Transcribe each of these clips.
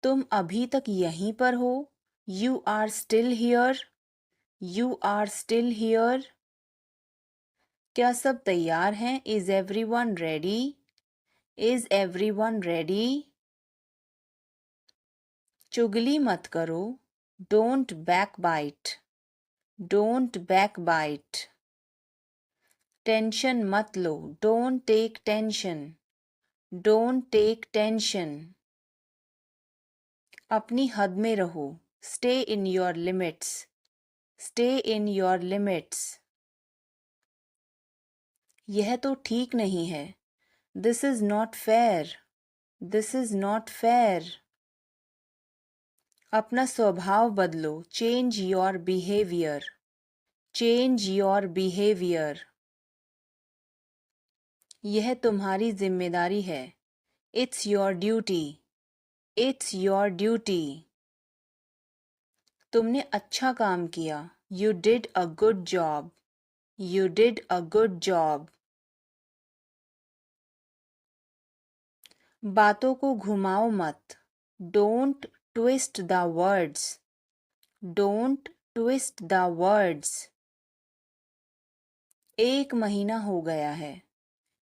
तुम अभी तक यहीं पर हो? You are still here? You are still here? क्या सब तैयार हैं? Is everyone ready? Is everyone ready? चुगली मत करो. Don't backbite. Don't backbite. Tension मत लो. Don't take tension. Don't take tension. अपनी हद में रहो. Stay in your limits. Stay in your limits. यह तो ठीक नहीं है. This is not fair. This is not fair. अपना स्वभाव बदलो. Change your behavior. Change your behavior. यह तुम्हारी जिम्मेदारी है. It's your duty. It's your duty. तुमने अच्छा काम किया. You did a good job. You did a good job. बातों को घुमाओ मत. Don't twist the words. Don't twist the words. 1 महीना हो गया है.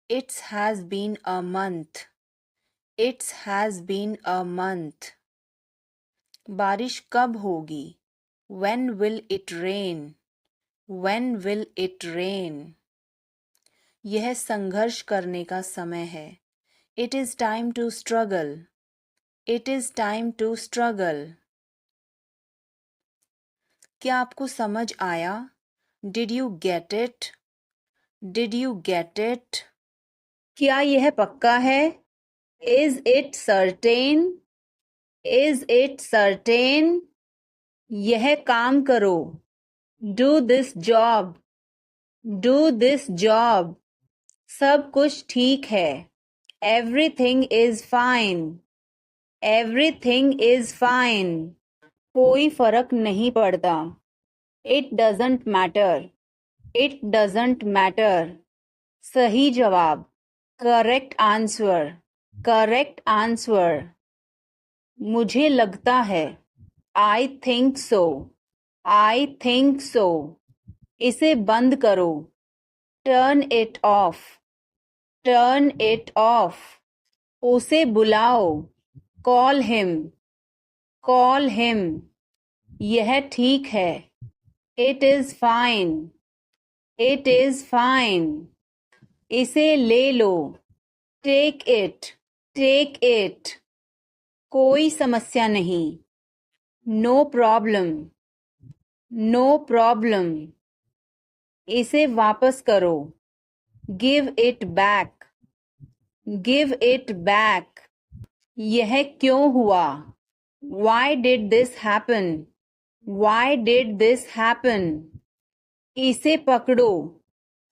It has been a month. It has been a month. बारिश कब होगी? When will it rain? When will it rain? यह संघर्ष करने का समय है. It is time to struggle. It is time to struggle. क्या आपको समझ आया? Did you get it? Did you get it? क्या यह पक्का है? Is it certain? Is it certain? यह काम करो. Do this job. Do this job. सब कुछ ठीक है. Everything is fine. Everything is fine. कोई फर्क नहीं पड़ता. It doesn't matter. It doesn't matter. सही जवाब. Correct answer. Correct answer. मुझे लगता है. I think so. I think so. इसे बंद करो. Turn it off. Turn it off. उसे बुलाओ. Call him. Call him. यह ठीक है. It is fine. It is fine. इसे ले लो. Take it. Take it. कोई समस्या नहीं. No problem. No problem. इसे वापस करो. Give it back. Give it back. यह क्यों हुआ? Why did this happen? Why did this happen? इसे पकड़ो.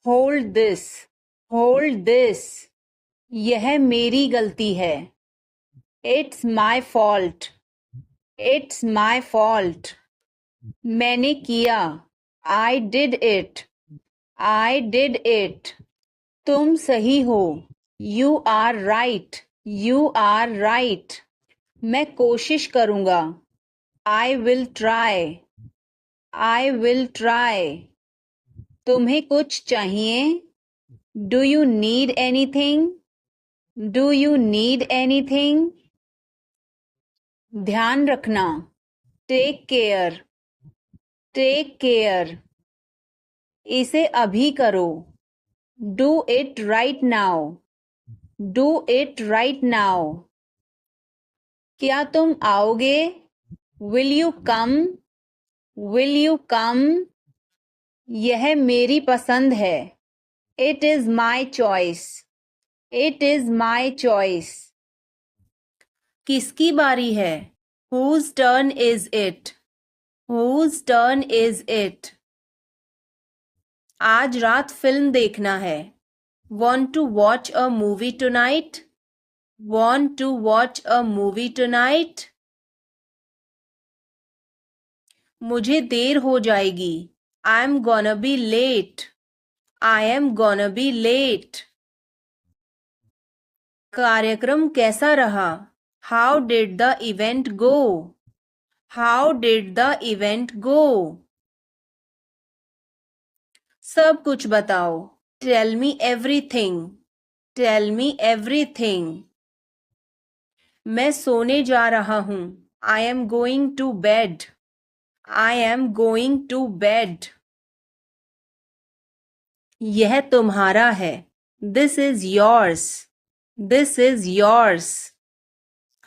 Hold this. Hold this. यह मेरी गलती है. It's my fault. It's my fault. मैंने किया. I did it. I did it. तुम सही हो. You are right. You are right. मैं कोशिश करूँगा. I will try. I will try. तुम्हें कुछ चाहिए? Do you need anything? Do you need anything? ध्यान रखना. Take care. Take care. इसे अभी करो. Do it right now. Do it right now. क्या तुम आओगे? Will you come? Will you come? यह मेरी पसंद है. It is my choice. It is my choice. किसकी बारी है? Whose turn is it? Whose turn is it? आज रात फिल्म देखना है. Want to watch a movie tonight? Want to watch a movie tonight? मुझे देर हो जाएगी. I'm gonna be late. I am gonna be late. कार्यक्रम कैसा रहा? How did the event go? How did the event go? सब कुछ बताओ. Tell me everything. Tell me everything. मैं सोने जा रहा हूँ. I am going to bed. I am going to bed. यह तुम्हारा है. This is yours. This is yours.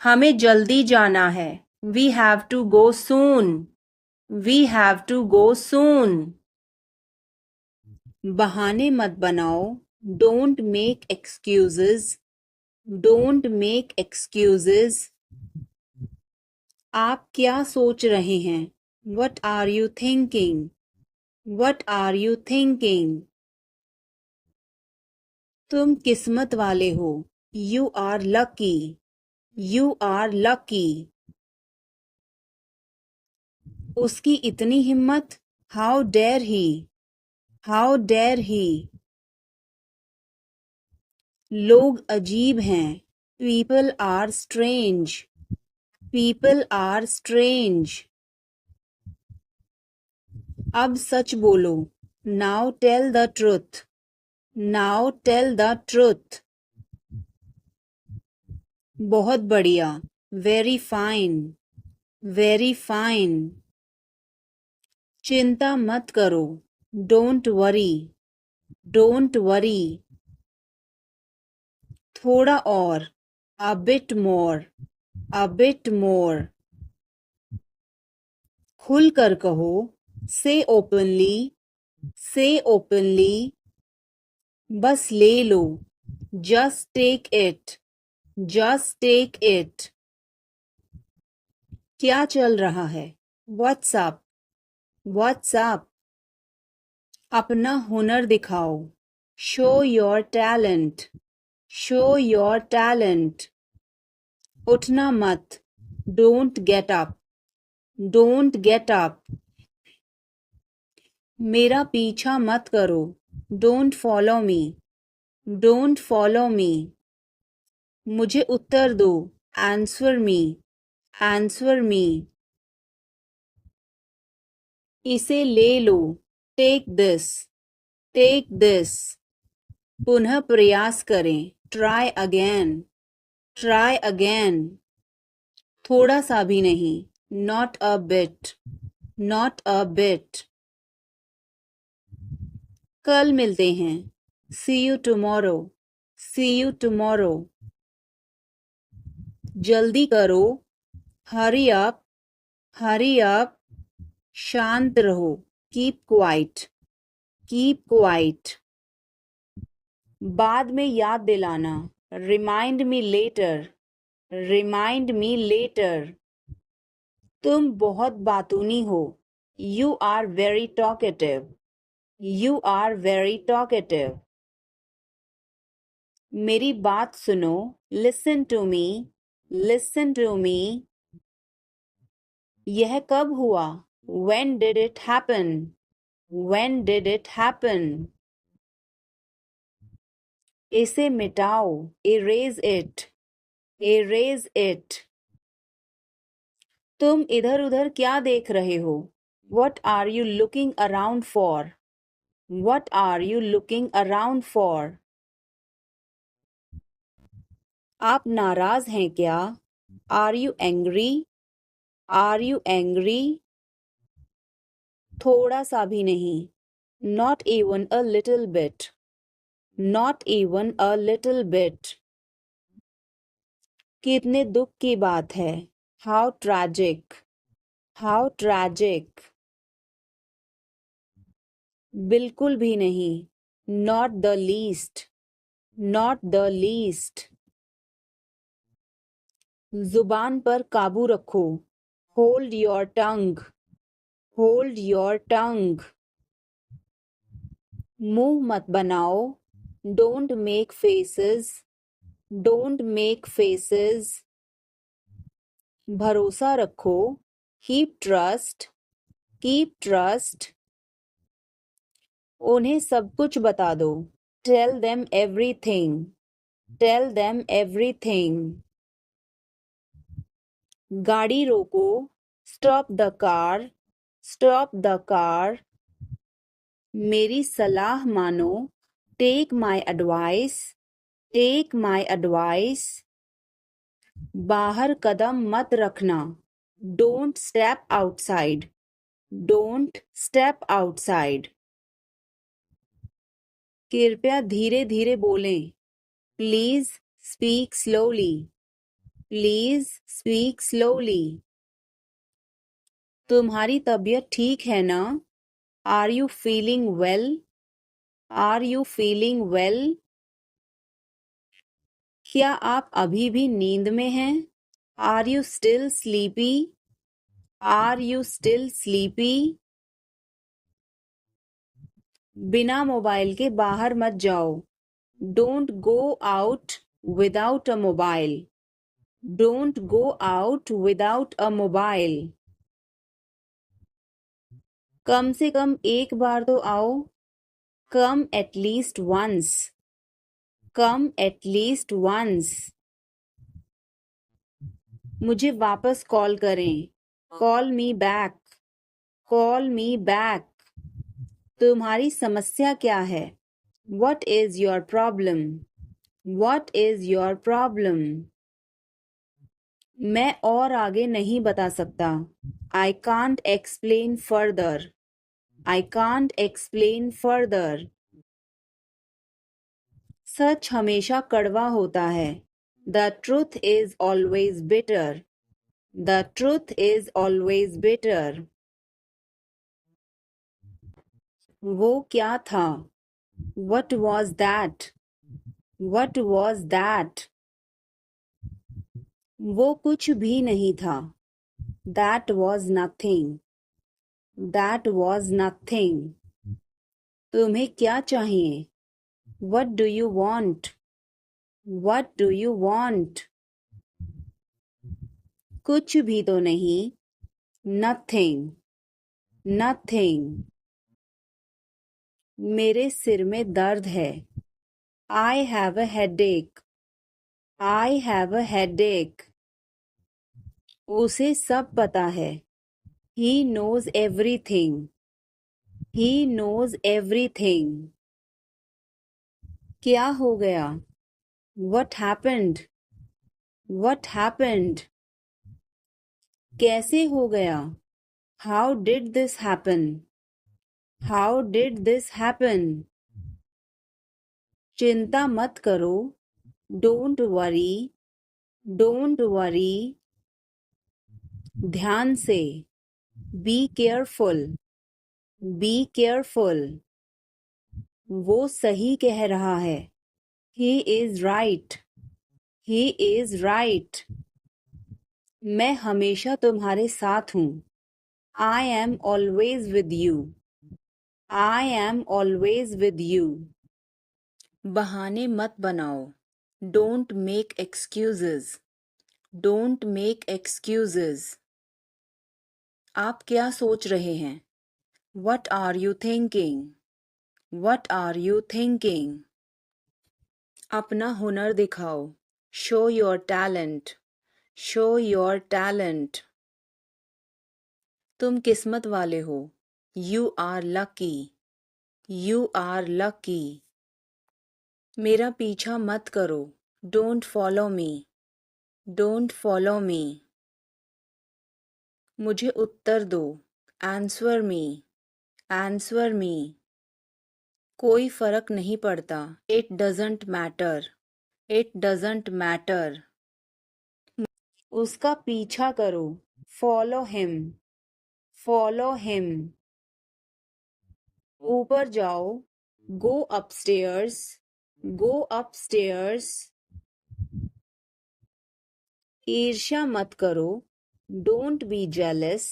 हमें जल्दी जाना है. We have to go soon. We have to go soon. बहाने मत बनाओ. Don't make excuses. Don't make excuses. आप क्या सोच रहे हैं? What are you thinking? What are you thinking? तुम किस्मत वाले हो. You are lucky. You are lucky. उसकी इतनी हिम्मत. How dare he? How dare he? लोग अजीब हैं. People are strange. People are strange. अब सच बोलो. Now tell the truth. Now tell the truth. बहुत बढ़िया. Very fine. Very fine. चिंता मत करो. Don't worry. Don't worry. थोड़ा और. A bit more. A bit more. खुल कर कहो. Say openly. Say openly. बस ले लो. Just take it. Just take it. क्या चल रहा है? What's up? What's up? अपना हुनर दिखाओ. Show your talent. Show your talent. उठना मत. Don't get up. Don't get up. मेरा पीछा मत करो. Don't follow me. Don't follow me. मुझे उत्तर दो. Answer me. Answer me. इसे ले लो. Take this. Take this. पुनः प्रयास करें. Try again. Try again. थोड़ा सा भी नहीं. Not a bit. Not a bit. कल मिलते हैं. See you tomorrow. See you tomorrow. जल्दी करो. Hurry up. Hurry up. शांत रहो. Keep quiet. Keep quiet. बाद में याद दिलाना. Remind me later. Remind me later. तुम बहुत बातूनी हो. You are very talkative. You are very talkative. मेरी बात सुनो. Listen to me. Listen to me. यह कब हुआ? When did it happen? When did it happen? इसे मिटाओ. Erase it. Erase it. तुम इधर उधर क्या देख रहे हो? What are you looking around for? What are you looking around for? आप नाराज हैं क्या? Are you angry? Are you angry? थोड़ा सा भी नहीं. Not even a little bit. Not even a little bit. कितने दुख की बात है. How tragic. How tragic. बिल्कुल भी नहीं. Not the least. Not the least. जुबान पर काबू रखो. Hold your tongue. Hold your tongue. मुंह मत बनाओ. Don't make faces. Don't make faces. भरोसा रखो. Keep trust. Keep trust. उन्हें सब कुछ बता दो. Tell them everything. Tell them everything. गाड़ी रोको, stop the car, stop the car. मेरी सलाह मानो, take my advice, take my advice. बाहर कदम मत रखना, don't step outside, don't step outside. कृपया धीरे धीरे बोलें, please speak slowly, please speak slowly. तुम्हारी तबीयत ठीक है ना? Are you feeling well? Are you feeling well? क्या आप अभी भी नींद में हैं? Are you still sleepy? Are you still sleepy? बिना मोबाइल के बाहर मत जाओ, don't go out without a mobile, don't go out without a mobile. कम से कम एक बार तो आओ, come at least once, come at least once. मुझे वापस कॉल करें, call me back, call me back. तुम्हारी समस्या क्या है? What is your problem? What is your problem? मैं और आगे नहीं बता सकता, I can't explain further, I can't explain further. सच हमेशा कड़वा होता है, The truth is always bitter, The truth is always bitter. वो क्या था? What was that? What was that? वो कुछ भी नहीं था, That was nothing, That was nothing. तुम्हें क्या चाहिए? What do you want? What do you want? कुछ भी तो नहीं, Nothing, Nothing. मेरे सिर में दर्द है, I have a headache, I have a headache. उसे सब पता है, He knows everything, He knows everything. क्या हो गया? What happened? What happened? कैसे हो गया? How did this happen? How did this happen? चिंता मत करो, Don't worry, Don't worry. ध्यान से, Be careful, Be careful. वो सही कह रहा है, He is right, He is right. मैं हमेशा तुम्हारे साथ हूँ, I am always with you, I am always with you. बहाने मत बनाओ, Don't make excuses, Don't make excuses. आप क्या सोच रहे हैं? What are you thinking? What are you thinking? अपना हुनर दिखाओ, Show your talent, Show your talent. तुम किस्मत वाले हो, You are lucky, You are lucky. मेरा पीछा मत करो, Don't follow me, Don't follow me. मुझे उत्तर दो, Answer me, Answer me. कोई फर्क नहीं पड़ता, It doesn't matter, It doesn't matter. उसका पीछा करो, Follow him, Follow him. ऊपर जाओ, Go upstairs, Go upstairs. ईर्ष्या मत करो, Don't be jealous,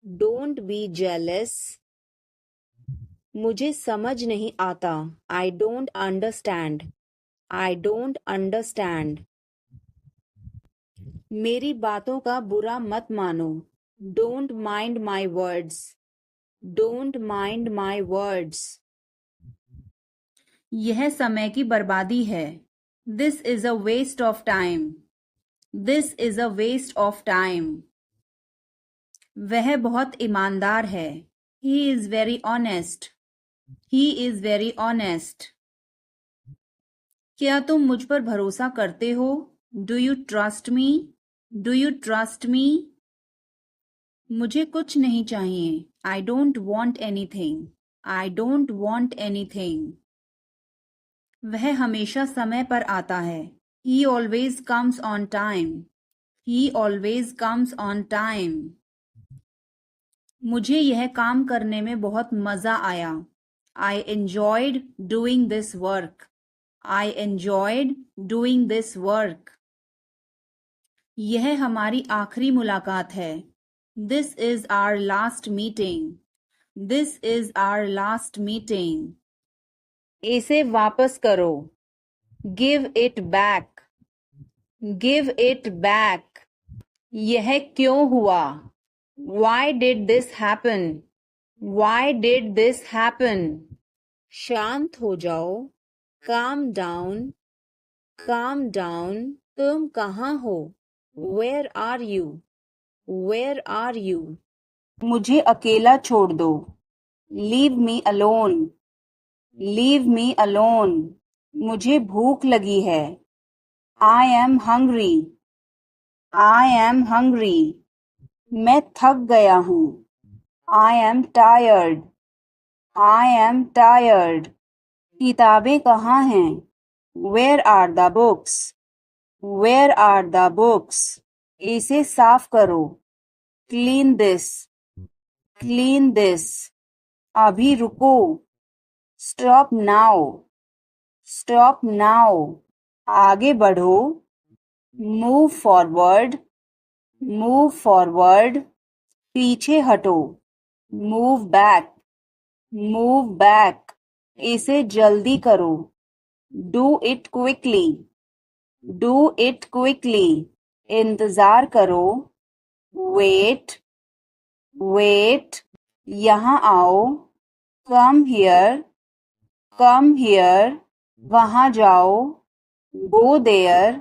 Don't be jealous. मुझे समझ नहीं आता, I don't understand, I don't understand. मेरी बातों का बुरा मत मानो, Don't mind my words, Don't mind my words. यह समय की बर्बादी है, This is a waste of time, This is a waste of time. वह बहुत ईमानदार है. He is very honest. He is very honest. क्या तुम मुझ पर भरोसा करते हो? Do you trust me? Do you trust me? मुझे कुछ नहीं चाहिए. I don't want anything. I don't want anything. वह हमेशा समय पर आता है. He always comes on time. He always comes on time. मुझे यह काम करने में बहुत मजा आया. I enjoyed doing this work. I enjoyed doing this work. यह हमारी आखिरी मुलाकात है. This is our last meeting. This is our last meeting. इसे वापस करो. Give it back. Give it back. यह क्यों हुआ? Why did this happen? Why did this happen? शांत हो जाओ. Calm down. Calm down. तुम कहाँ हो? Where are you? Where are you? मुझे अकेला छोड़ दो. Leave me alone. Leave me alone. मुझे भूख लगी है. I am hungry. I am hungry. मैं थक गया हूँ. I am tired. I am tired. किताबें कहाँ हैं? Where are the books? Where are the books? इसे साफ करो. Clean this. Clean this. अभी रुको. Stop now. Stop now. आगे बढ़ो. Move forward. Move forward. पीछे हटो. Move back. Move back. इसे जल्दी करो. Do it quickly. Do it quickly. इंतजार करो. Wait. Wait. यहाँ आओ. Come here. Come here. वहाँ जाओ. Go there.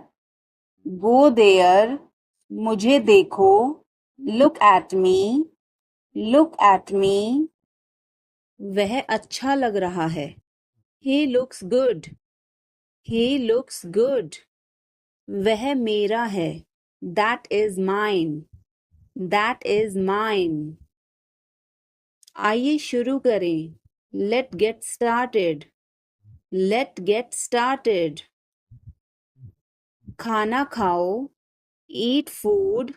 Go there. मुझे देखो. Look at me. Look at me. वह अच्छा लग रहा है. He looks good. He looks good. वह मेरा है. That is mine. That is mine. आइए शुरू करें. Let's get started. Let's get started. खाना खाओ. Eat food.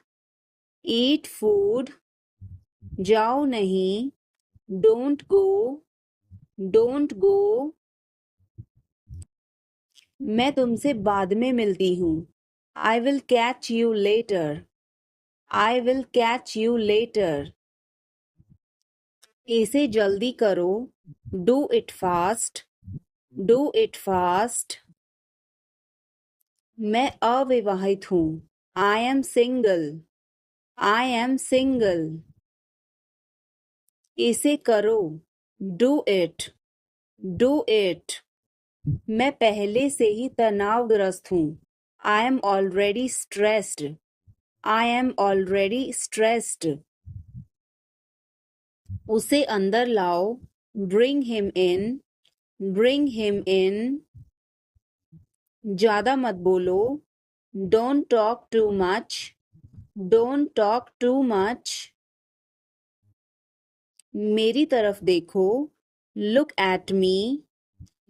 Eat food. जाओ नहीं. Don't go. Don't go. मैं तुमसे बाद में मिलती हूँ. I will catch you later. I will catch you later. इसे जल्दी करो. Do it fast. Do it fast. मैं अविवाहित हूँ. I am single. I am single. इसे करो. Do it. Do it. मैं पहले से ही तनावग्रस्त हूँ. I am already stressed. I am already stressed. उसे अंदर लाओ. Bring him in. Bring him in. ज़्यादा मत बोलो. Don't talk too much. Don't talk too much. मेरी तरफ देखो. Look at me.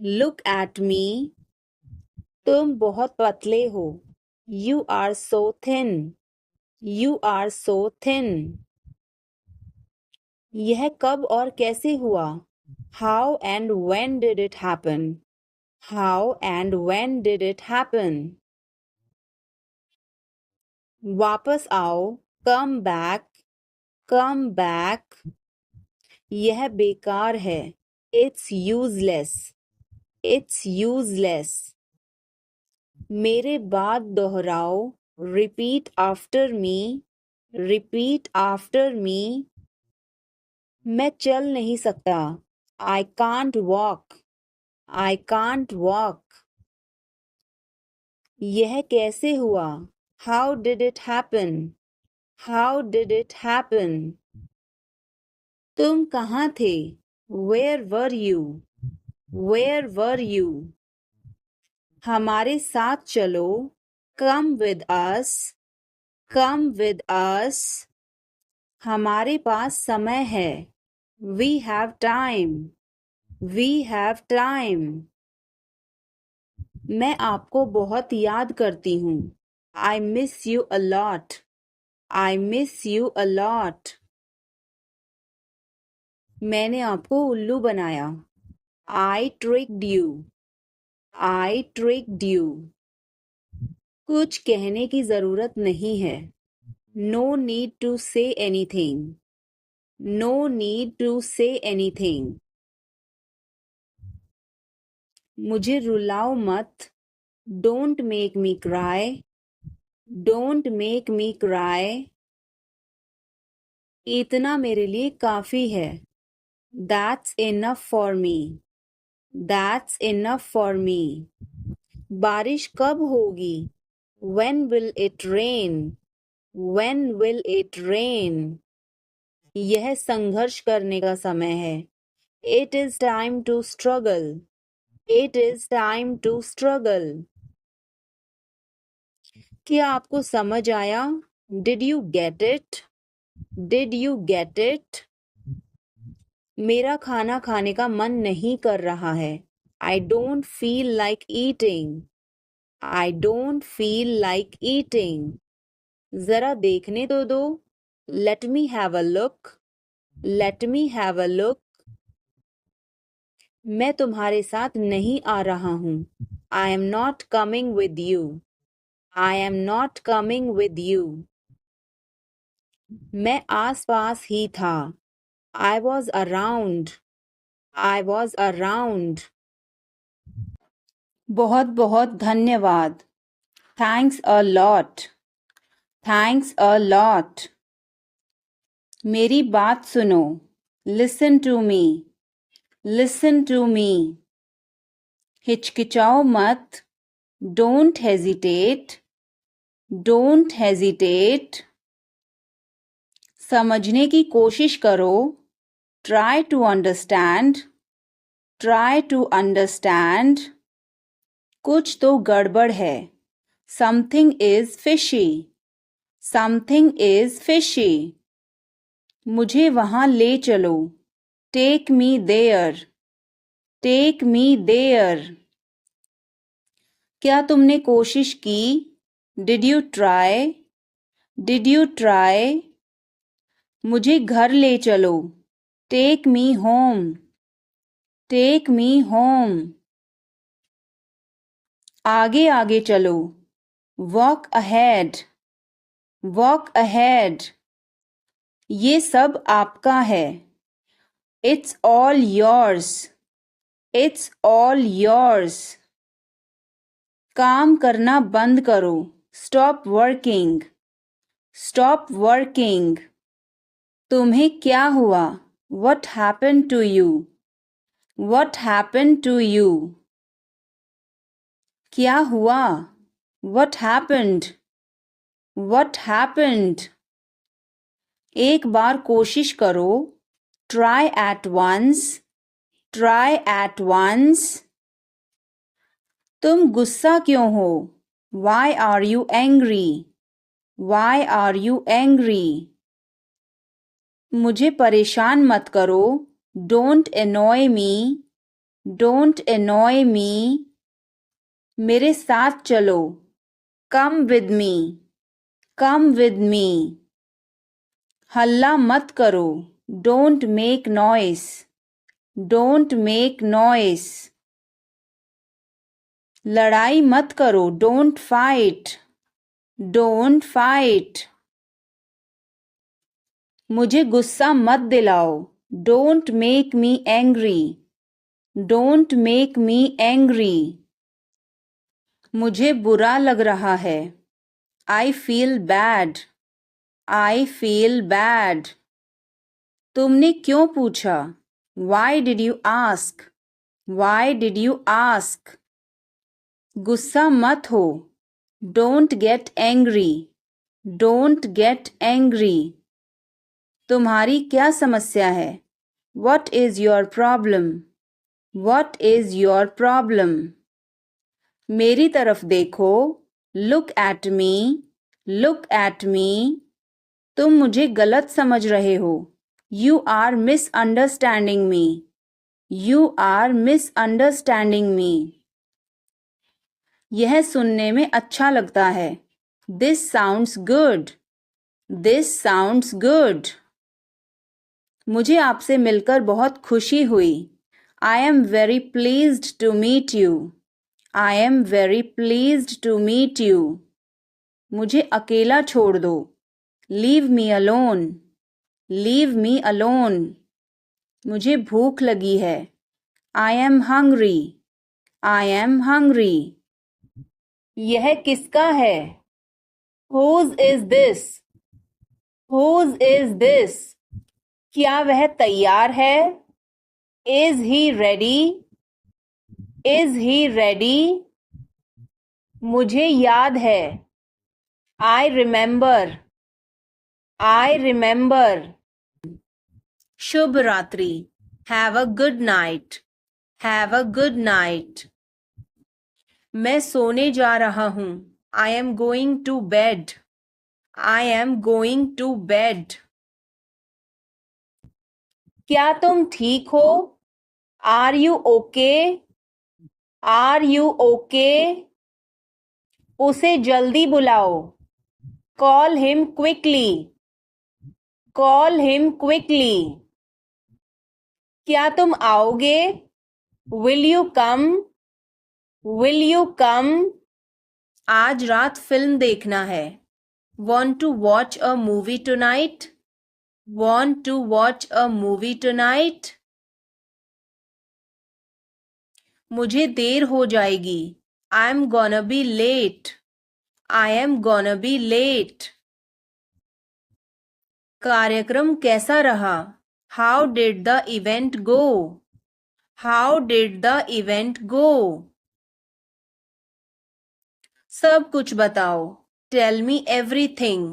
Look at me. तुम बहुत पतले हो. You are so thin. You are so thin. यह कब और कैसे हुआ? How and when did it happen? How and when did it happen? वापस आओ. Come back. Come back. यह बेकार है. It's useless. It's useless. मेरे बाद दोहराओ. Repeat after me. Repeat after me. मैं चल नहीं सकता. I can't walk. I can't walk. यह कैसे हुआ? How did it happen? How did it happen? तुम कहाँ थे? Where were you? Where were you? हमारे साथ चलो. Come with us. Come with us. हमारे पास समय है. We have time. We have time. मैं आपको बहुत याद करती हूँ. I miss you a lot. I miss you a lot. मैंने आपको उल्लू बनाया. I tricked you. I tricked you. कुछ कहने की जरूरत नहीं है. No need to say anything. No need to say anything. मुझे रुलाओ मत. Don't make me cry. Don't make me cry. इतना मेरे लिए काफी है. That's enough for me. That's enough for me. बारिश कब होगी? When will it rain? When will it rain? यह संघर्ष करने का समय है. It is time to struggle. It is time to struggle. क्या आपको समझ आया? Did you get it? Did you get it? मेरा खाना खाने का मन नहीं कर रहा है. I don't feel like eating. I don't feel like eating. जरा देखने तो दो. Let me have a look. Let me have a look. मैं तुम्हारे साथ नहीं आ रहा हूँ. I am not coming with you. I am not coming with you. मैं आस-पास ही था. I was around. I was around. बहुत बहुत धन्यवाद. Thanks a lot. Thanks a lot. मेरी बात सुनो. Listen to me. Listen to me. हिचकिचाओ मत. Don't hesitate. Don't hesitate. समझने की कोशिश करो. Try to understand. Try to understand. कुछ तो गड़बड़ है. Something is fishy. Something is fishy. मुझे वहाँ ले चलो. Take me there. Take me there. क्या तुमने कोशिश की? Did you try? Did you try? मुझे घर ले चलो. Take me home. Take me home. आगे आगे चलो. Walk ahead. Walk ahead. ये सब आपका है. It's all yours. It's all yours. काम करना बंद करो. Stop working. Stop working. तुम्हें क्या हुआ? What happened to you? What happened to you? क्या हुआ? What happened? What happened? एक बार कोशिश करो. Try at once. Try at once. तुम गुस्सा क्यों हो? Why are you angry? Why are you angry? मुझे परेशान मत करो. Don't annoy me. Don't annoy me. मेरे साथ चलो. Come with me. Come with me. हल्ला मत करो. Don't make noise. Don't make noise. लड़ाई मत करो. Don't fight. Don't fight. मुझे गुस्सा मत दिलाओ. Don't make me angry. Don't make me angry. मुझे बुरा लग रहा है. I feel bad. I feel bad. तुमने क्यों पूछा? Why did you ask? Why did you ask? गुस्सा मत हो. Don't get angry. Don't get angry. तुम्हारी क्या समस्या है? What is your problem? What is your problem? मेरी तरफ देखो. Look at me. Look at me. तुम मुझे गलत समझ रहे हो. You are misunderstanding me. You are misunderstanding me. यह सुनने में अच्छा लगता है. This sounds good. This sounds good. मुझे आपसे मिलकर बहुत खुशी हुई. I am very pleased to meet you. I am very pleased to meet you. मुझे अकेला छोड़ दो. Leave me alone. Leave me alone. मुझे भूख लगी है. I am hungry. I am hungry. यह किसका है? Whose is this? Whose is this? क्या वह तैयार है? Is he ready? Is he ready? मुझे याद है. I remember. I remember. शुभ रात्रि. Have a good night. Have a good night. मैं सोने जा रहा हूँ. I am going to bed. I am going to bed. क्या तुम ठीक हो? Are you okay? Are you okay? उसे जल्दी बुलाओ. Call him quickly. Call him quickly. क्या तुम आओगे? Will you come? Will you come? आज रात फिल्म देखना है. Want to watch a movie tonight? Want to watch a movie tonight? मुझे देर हो जाएगी. I'm gonna be late. I am gonna be late. कार्यक्रम कैसा रहा? How did the event go? How did the event go? सब कुछ बताओ. Tell me everything.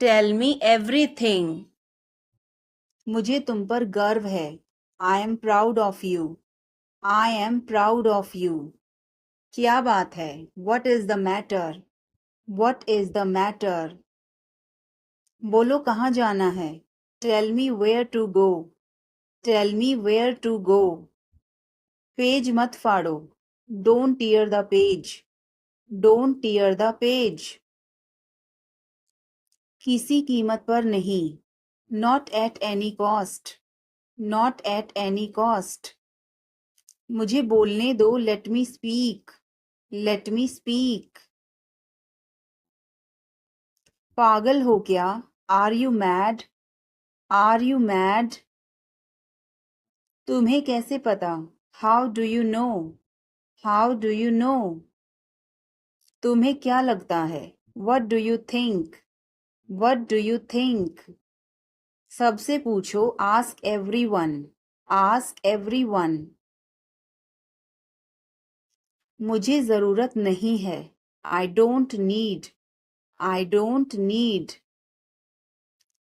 Tell me everything. मुझे तुम पर गर्व है. I am proud of you. I am proud of you. क्या बात है? What is the matter? What is the matter? बोलो कहाँ जाना है? Tell me where to go. Tell me where to go. Page मत फाड़ो. Don't tear the page. Don't tear the page. किसी कीमत पर नहीं. Not at any cost. Not at any cost. मुझे बोलने दो. Let me speak. Let me speak. पागल हो क्या? Are you mad? Are you mad? तुम्हें कैसे पता? How do you know? How do you know? तुम्हें क्या लगता है? What do you think? What do you think? सबसे पूछो. Ask everyone. Ask everyone. मुझे जरूरत नहीं है. I don't need. I don't need.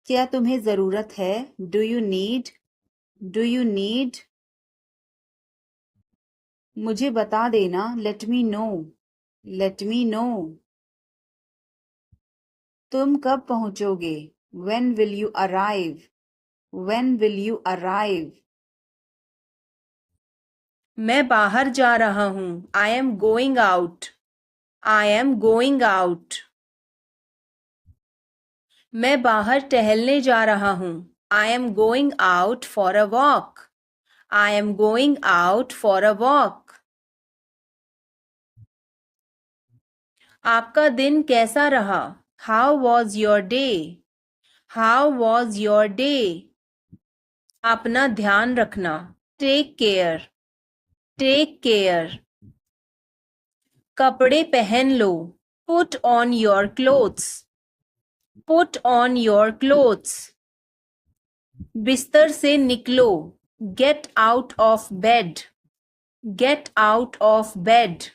क्या तुम्हें जरूरत है? Do you need? Do you need? मुझे बता देना. Let me know. Let me know. तुम कब पहुंचोगे? When will you arrive? When will you arrive? मैं बाहर जा रहा हूँ. I am going out. I am going out. मैं बाहर टहलने जा रहा हूँ. I am going out for a walk. I am going out for a walk. आपका दिन कैसा रहा? How was your day? How was your day? अपना ध्यान रखना. Take care. Take care. कपड़े पहन लो. Put on your clothes. Put on your clothes. बिस्तर से निकलो. Get out of bed. Get out of bed.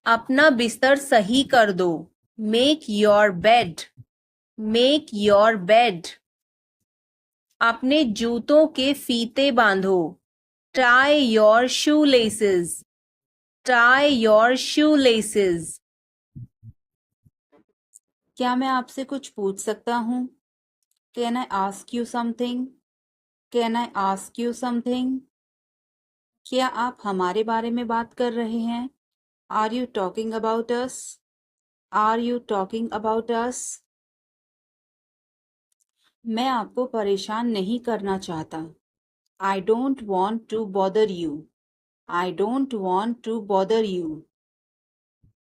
अपना बिस्तर सही कर दो. Make your bed. Make your bed. अपने जूतों के फीते बांधो. Tie your shoelaces. Tie your shoelaces. क्या मैं आपसे कुछ पूछ सकता हूँ? Can I ask you something? Can I ask you something? क्या आप हमारे बारे में बात कर रहे हैं? Are you talking about us? Are you talking about us? मैं आपको परेशान नहीं करना चाहता. I don't want to bother you. I don't want to bother you.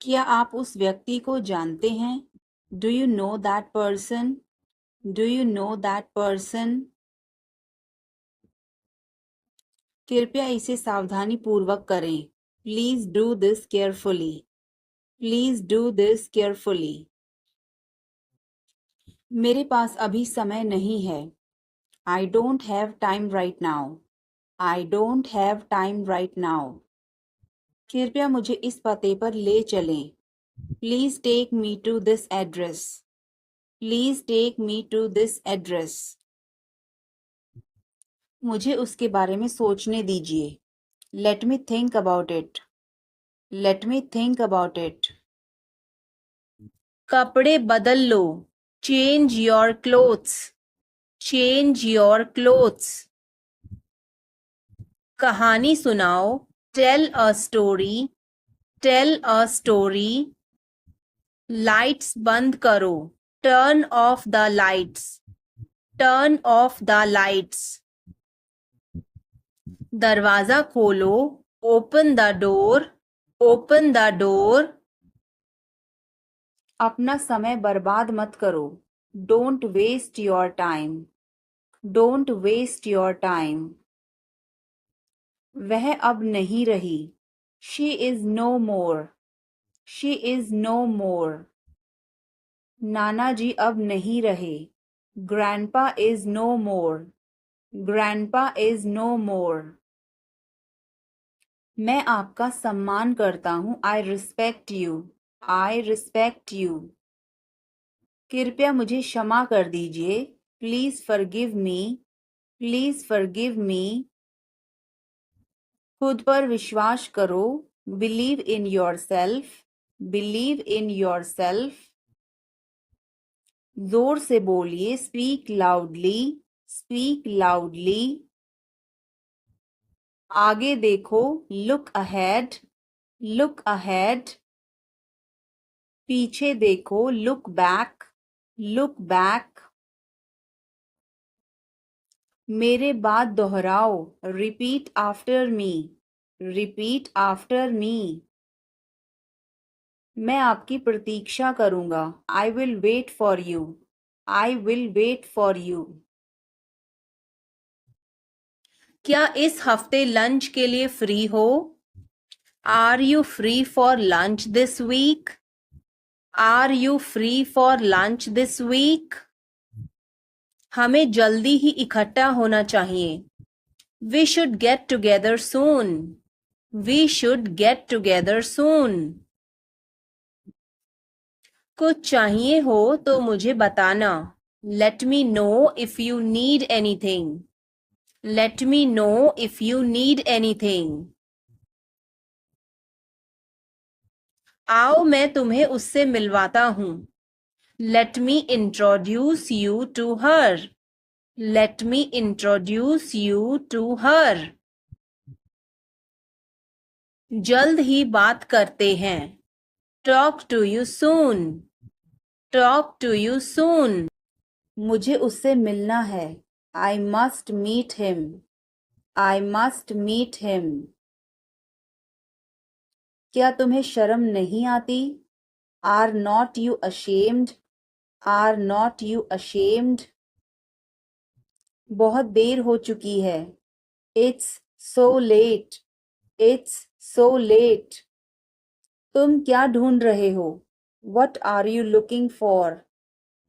क्या आप उस व्यक्ति को जानते हैं? Do you know that person? Do you know that person? कृपया इसे सावधानी पूर्वक करें. Please do this carefully. Please do this carefully. मेरे पास अभी समय नहीं है. I don't have time right now. I don't have time right now. कृपया मुझे इस पते पर ले चलें. Please take me to this address. Please take me to this address. मुझे उसके बारे में सोचने दीजिए. Let me think about it. Let me think about it. कपड़े बदल लो. Change your clothes. Change your clothes. कहानी सुनाओ. Tell a story. Tell a story. Lights बंद करो. Turn off the lights. Turn off the lights. दरवाजा खोलो. Open the door. Open the door. अपना समय बर्बाद मत करो. Don't waste your time. Don't waste your time. वह अब नहीं रही. She is no more. She is no more. नाना जी अब नहीं रहे. Grandpa is no more. Grandpa is no more. मैं आपका सम्मान करता हूँ. I respect you. I respect you. कृपया मुझे क्षमा कर दीजिए. Please forgive me. Please forgive me. खुद पर विश्वास करो. Believe in yourself. Believe in yourself. जोर से बोलिए. Speak loudly. Speak loudly. आगे देखो. Look ahead. Look ahead. पीछे देखो. Look back. Look back. मेरे बाद दोहराओ. Repeat after me. Repeat after me. मैं आपकी प्रतीक्षा करूंगा. I will wait for you. I will wait for you. क्या इस हफ्ते लंच के लिए फ्री हो? Are you free for lunch this week? Are you free for lunch this week? हमें जल्दी ही इकट्ठा होना चाहिए. We should get together soon. We should get together soon. कुछ चाहिए हो तो मुझे बताना. Let me know if you need anything. Let me know if you need anything. आओ मैं तुम्हें उससे मिलवाता हूँ. Let me introduce you to her. Let me introduce you to her. जल्द ही बात करते हैं. Talk to you soon. Talk to you soon. मुझे उससे मिलना है. I must meet him. I must meet him. क्या तुम्हें शर्म नहीं आती? Are not you ashamed? Are not you ashamed? बहुत देर हो चुकी है. It's so late. It's so late. तुम क्या ढूंढ रहे हो? What are you looking for?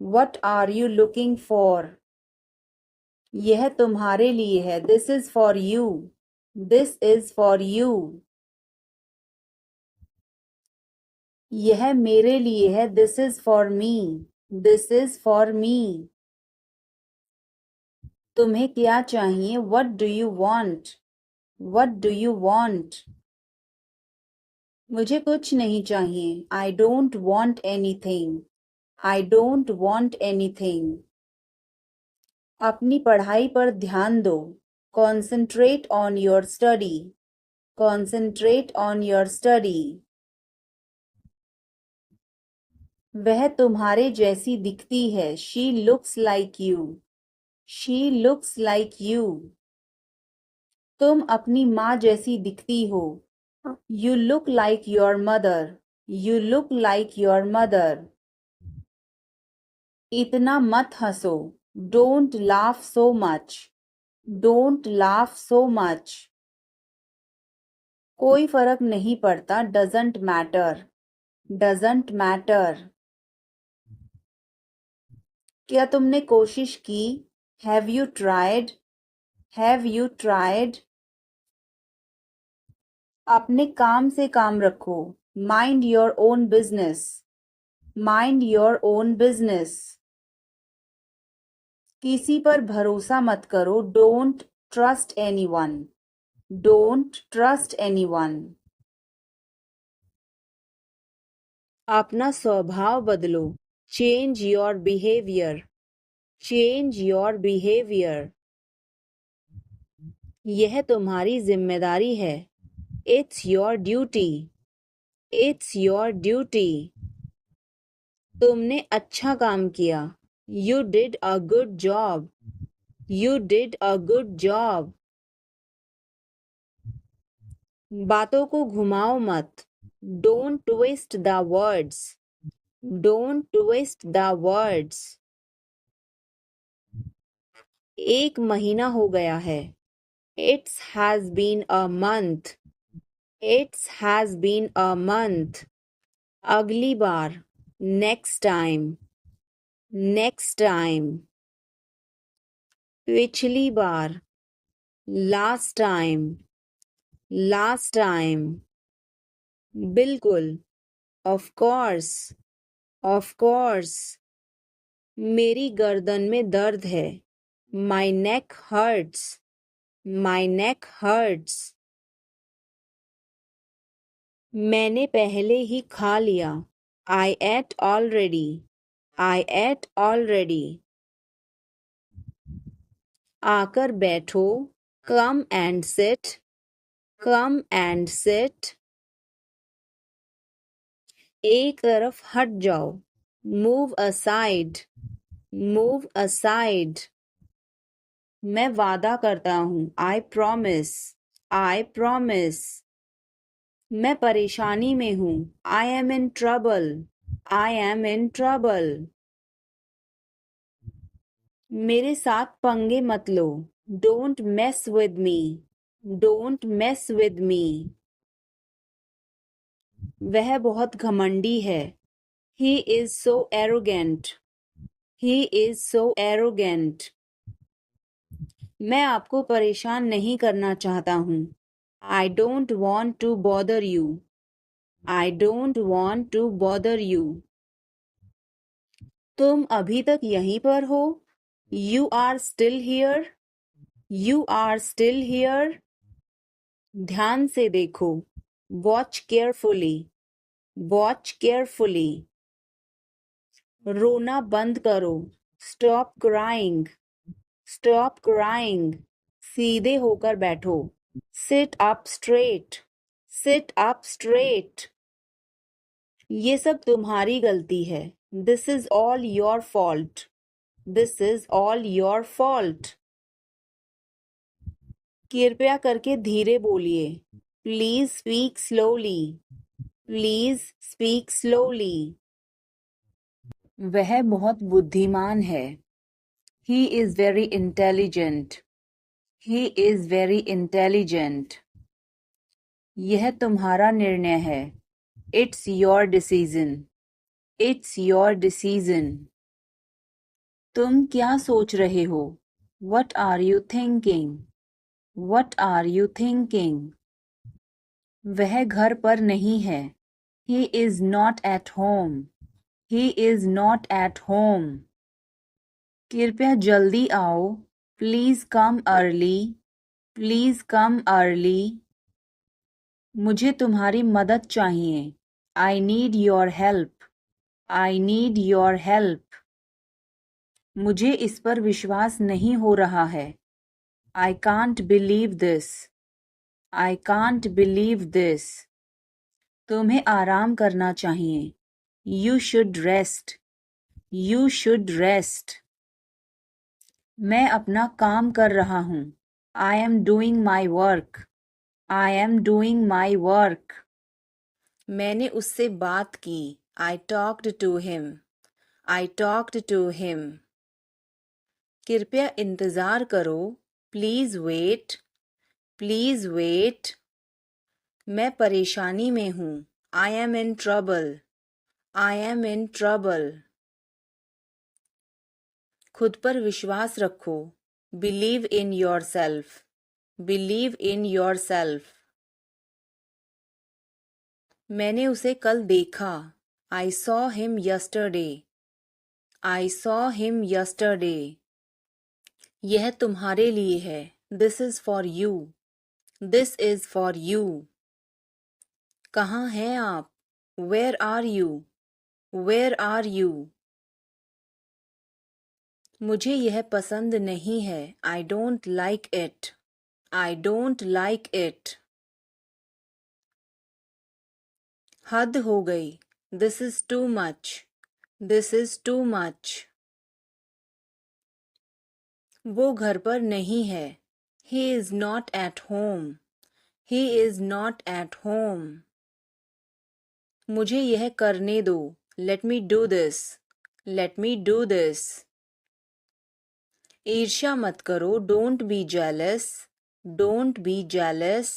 What are you looking for? यह तुम्हारे लिए है. This is for you. This is for you. यह मेरे लिए है, this is for me, this is for me. तुम्हें क्या चाहिए, what do you want, what do you want. मुझे कुछ नहीं चाहिए, आई don't want anything, I don't want anything. अपनी पढ़ाई पर ध्यान दो, concentrate on your study, concentrate on your study. वह तुम्हारे जैसी दिखती है, she looks like you, she looks like you. तुम अपनी माँ जैसी दिखती हो, you look like your mother, you look like your mother. इतना मत हंसो, don't laugh so much, don't laugh so much. कोई फर्क नहीं पड़ता, डजंट मैटर, डजंट मैटर। क्या तुमने कोशिश की, have you tried, have you tried. अपने काम से काम रखो, mind your own business, mind your own business. किसी पर भरोसा मत करो, don't trust anyone, don't trust anyone. अपना स्वभाव बदलो, change your behaviour, change your behaviour. यह तुम्हारी जिम्मेदारी है, it's your duty, it's your duty. तुमने अच्छा काम किया, you did a good job, you did a good job. बातों को घुमाओ मत, don't twist the words, don't twist the words. एक महीना हो गया है, it's has been a month, it's has been a month. अगली बार, नेक्स्ट टाइम, नेक्स्ट टाइम। पिछली बार, लास्ट टाइम, लास्ट टाइम। बिल्कुल, ऑफ कोर्स, ऑफ कोर्स। मेरी गर्दन में दर्द है, माई नेक हर्ट्स, माई नेक हर्ट्स। मैंने पहले ही खा लिया, आई एट ऑलरेडी, आई एट ऑलरेडी। आकर बैठो, come and sit, come and sit. एक तरफ हट जाओ, मूव असाइड, मूव असाइड। मैं वादा करता हूँ, आई प्रॉमिस, आई प्रॉमिस। मैं परेशानी में हूँ, I am in trouble, I am in trouble. मेरे साथ पंगे मत लो, don't mess with me, don't mess with me. वह बहुत घमंडी है, he is so arrogant, he is so arrogant. मैं आपको परेशान नहीं करना चाहता हूँ, I don't want to bother you, I don't want to bother you. तुम अभी तक यहीं पर हो, you are still here, you are still here. ध्यान से देखो, वॉच केयरफुली, वॉच केयरफुली। रोना बंद करो, स्टॉप क्राइंग, स्टॉप क्राइंग। सीधे होकर बैठो, sit up straight, sit up straight. ये सब तुम्हारी गलती है, this is all your fault, this is all your fault. कृपया करके धीरे बोलिए, please speak slowly, please speak slowly. वह बहुत बुद्धिमान है, he is very intelligent, he is very intelligent. यह तुम्हारा निर्णय है, it's your decision, it's your decision. तुम क्या सोच रहे हो, what are you thinking, what are you thinking. वह घर पर नहीं है, He is not at home. He is not at home. कृपया जल्दी आओ. Please come early. Please come early. मुझे तुम्हारी मदद चाहिए. I need your help. I need your help. मुझे इस पर विश्वास नहीं हो रहा है. I can't believe this. I can't believe this. तुम्हें आराम करना चाहिए. You should rest. You should rest. मैं अपना काम कर रहा हूँ. I am doing my work. I am doing my work. मैंने उससे बात की. I talked to him. I talked to him. कृपया इंतज़ार करो. Please wait. Please wait. मैं परेशानी में हूँ. I am in trouble. I am in trouble. खुद पर विश्वास रखो. Believe in yourself. Believe in yourself. मैंने उसे कल देखा. I saw him yesterday. I saw him yesterday. यह तुम्हारे लिए है. This is for you. This is for you. कहाँ हैं आप? Where are you? Where are you? मुझे यह पसंद नहीं है. I don't like it. I don't like it. हद हो गई. This is too much. This is too much. वो घर पर नहीं है. He is not at home. He is not at home. मुझे यह करने दो. Let me do this. Let me do this. ईर्ष्या मत करो. Don't be jealous. Don't be jealous.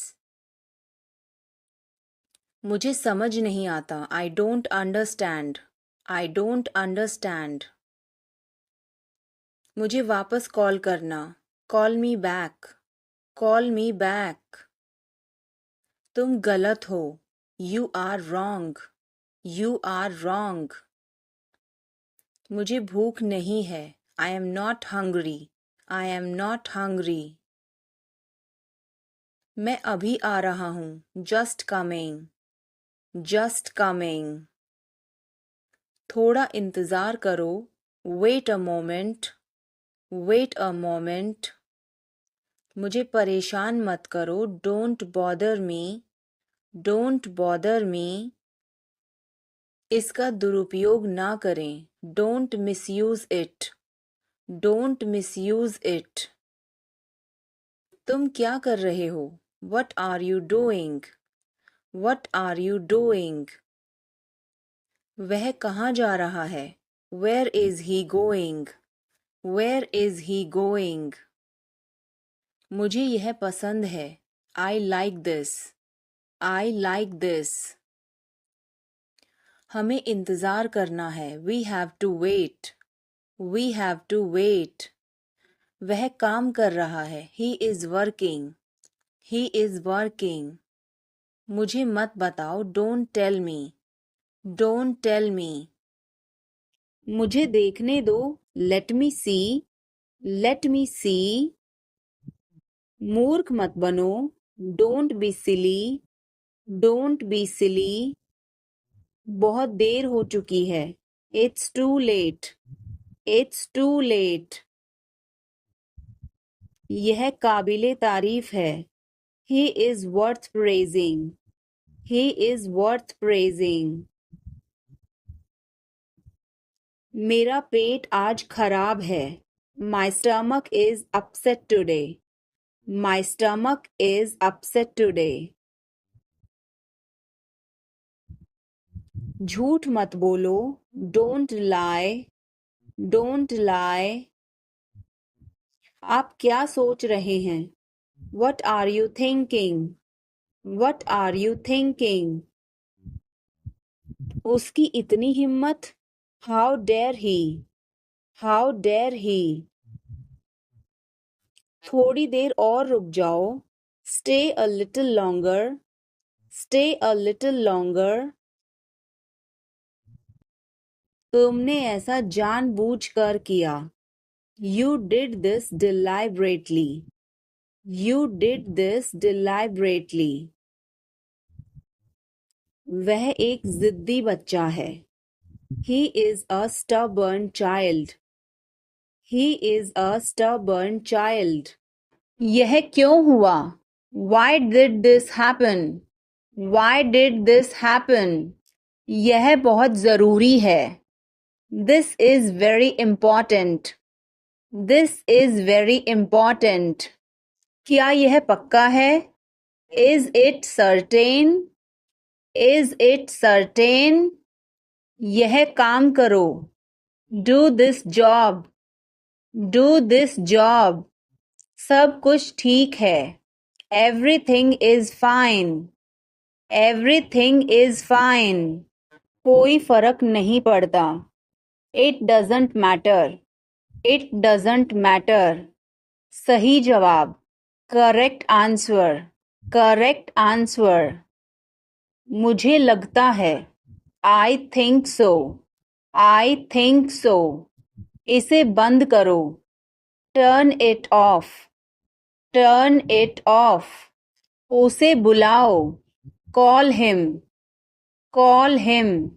मुझे समझ नहीं आता. I don't understand. I don't understand. मुझे वापस कॉल करना. Call me back. Call me back. तुम गलत हो. You are wrong. You are wrong. मुझे भूख नहीं है. I am not hungry. I am not hungry. मैं अभी आ रहा हूँ. Just coming. Just coming. थोड़ा इंतज़ार करो. Wait a moment. Wait a moment. मुझे परेशान मत करो. Don't bother me. Don't bother me. इसका दुरुपयोग ना करें. Don't misuse it. Don't misuse it. तुम क्या कर रहे हो? What are you doing? What are you doing? वह कहाँ जा रहा है? Where is he going? Where is he going? मुझे यह पसंद है. I like this. I like this. हमें इंतज़ार करना है. We have to wait. We have to wait. वह काम कर रहा है. He is working. He is working. मुझे मत बताओ. Don't tell me. Don't tell me. मुझे देखने दो. Let me see. Let me see. मूर्ख मत बनो. Don't be silly. Don't be silly. बहुत देर हो चुकी है. It's too late. It's too late. यह काबिले तारीफ है. He is worth praising. He is worth praising. मेरा पेट आज खराब है. My stomach is upset today. My stomach is upset today. झूठ मत बोलो. Don't lie. Don't lie. आप क्या सोच रहे हैं? What are you thinking? What are you thinking? उसकी इतनी हिम्मत. How dare he? How dare he? थोड़ी देर और रुक जाओ. Stay a little longer. Stay a little longer. तुमने ऐसा जानबूझकर किया. You did this deliberately. You did this deliberately. वह एक जिद्दी बच्चा है. He is a stubborn child. He is a stubborn child. यह क्यों हुआ? Why did this happen? Why did this happen? यह बहुत ज़रूरी है. This is very important. This is very important. क्या यह पक्का है? Is it certain? Is it certain? यह काम करो. Do this job. Do this job. सब कुछ ठीक है. Everything is fine. Everything is fine. कोई फर्क नहीं पड़ता. It doesn't matter. It doesn't matter. सही जवाब. Correct answer. Correct answer. मुझे लगता है. I think so. I think so. इसे बंद करो. Turn it off. Turn it off. उसे बुलाओ. Call him. Call him.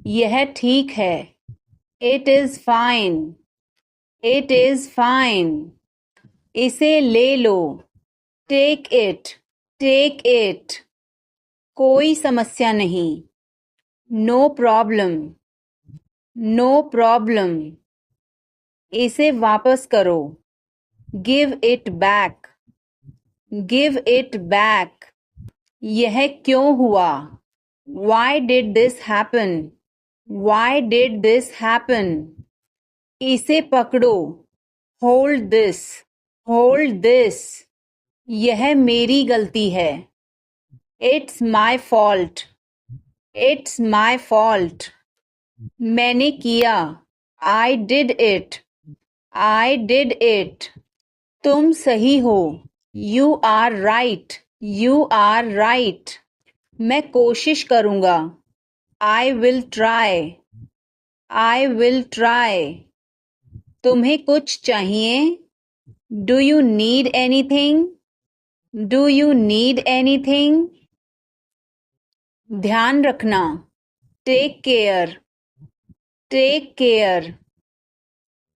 यह ठीक है. It is fine. It is fine. इसे ले लो. Take it. Take it. कोई समस्या नहीं. No problem. No problem. इसे वापस करो. Give it back. Give it back. यह क्यों हुआ? Why did this happen? Why did this happen? इसे पकड़ो. Hold this. Hold this. यह मेरी गलती है. It's my fault. It's my fault. मैंने किया. I did it. I did it. तुम सही हो. You are right. You are right. मैं कोशिश करूँगा. I will try. I will try. तुम्हें कुछ चाहिए? Do you need anything? Do you need anything? ध्यान रखना. Take care. Take care.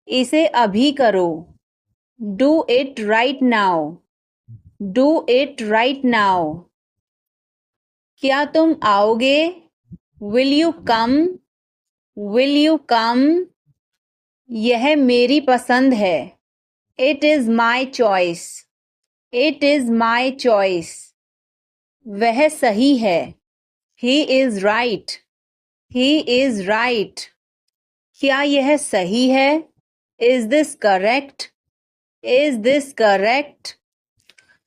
इसे अभी करो. Do it right now. Do it right now. क्या तुम आओगे? Will you come? Will you come? यह मेरी पसंद है. It is my choice. It is my choice. वह सही है. He is right. He is right. क्या यह सही है? Is this correct? Is this correct?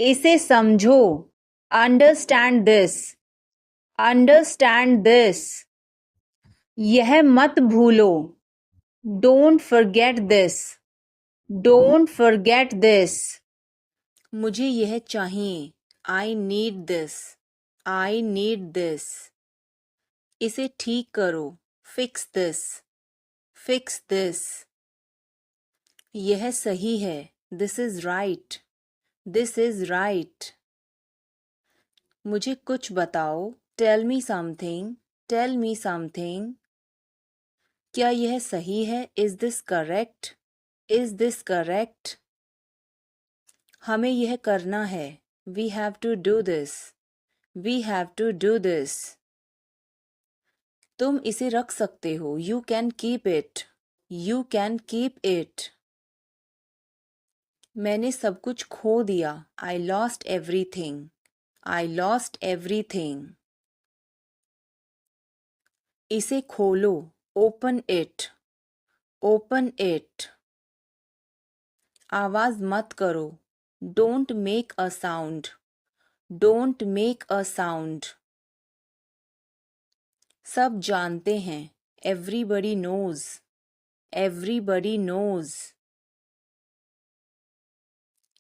इसे समझो. Understand this. Understand this. यह मत भूलो. Don't forget this. Don't forget this. मुझे यह चाहिए. I need this. I need this. इसे ठीक करो. Fix this. Fix this. यह सही है. This is right. This is right. मुझे कुछ बताओ. Tell me something. Tell me something. क्या यह सही है? Is this correct? Is this correct? हमें यह करना है. We have to do this. We have to do this. तुम इसे रख सकते हो. You can keep it. You can keep it. मैंने सब कुछ खो दिया. I lost everything. I lost everything. इसे खोलो. Open it. Open it. आवाज मत करो. Don't make a sound. Don't make a sound. सब जानते हैं. Everybody knows. Everybody knows.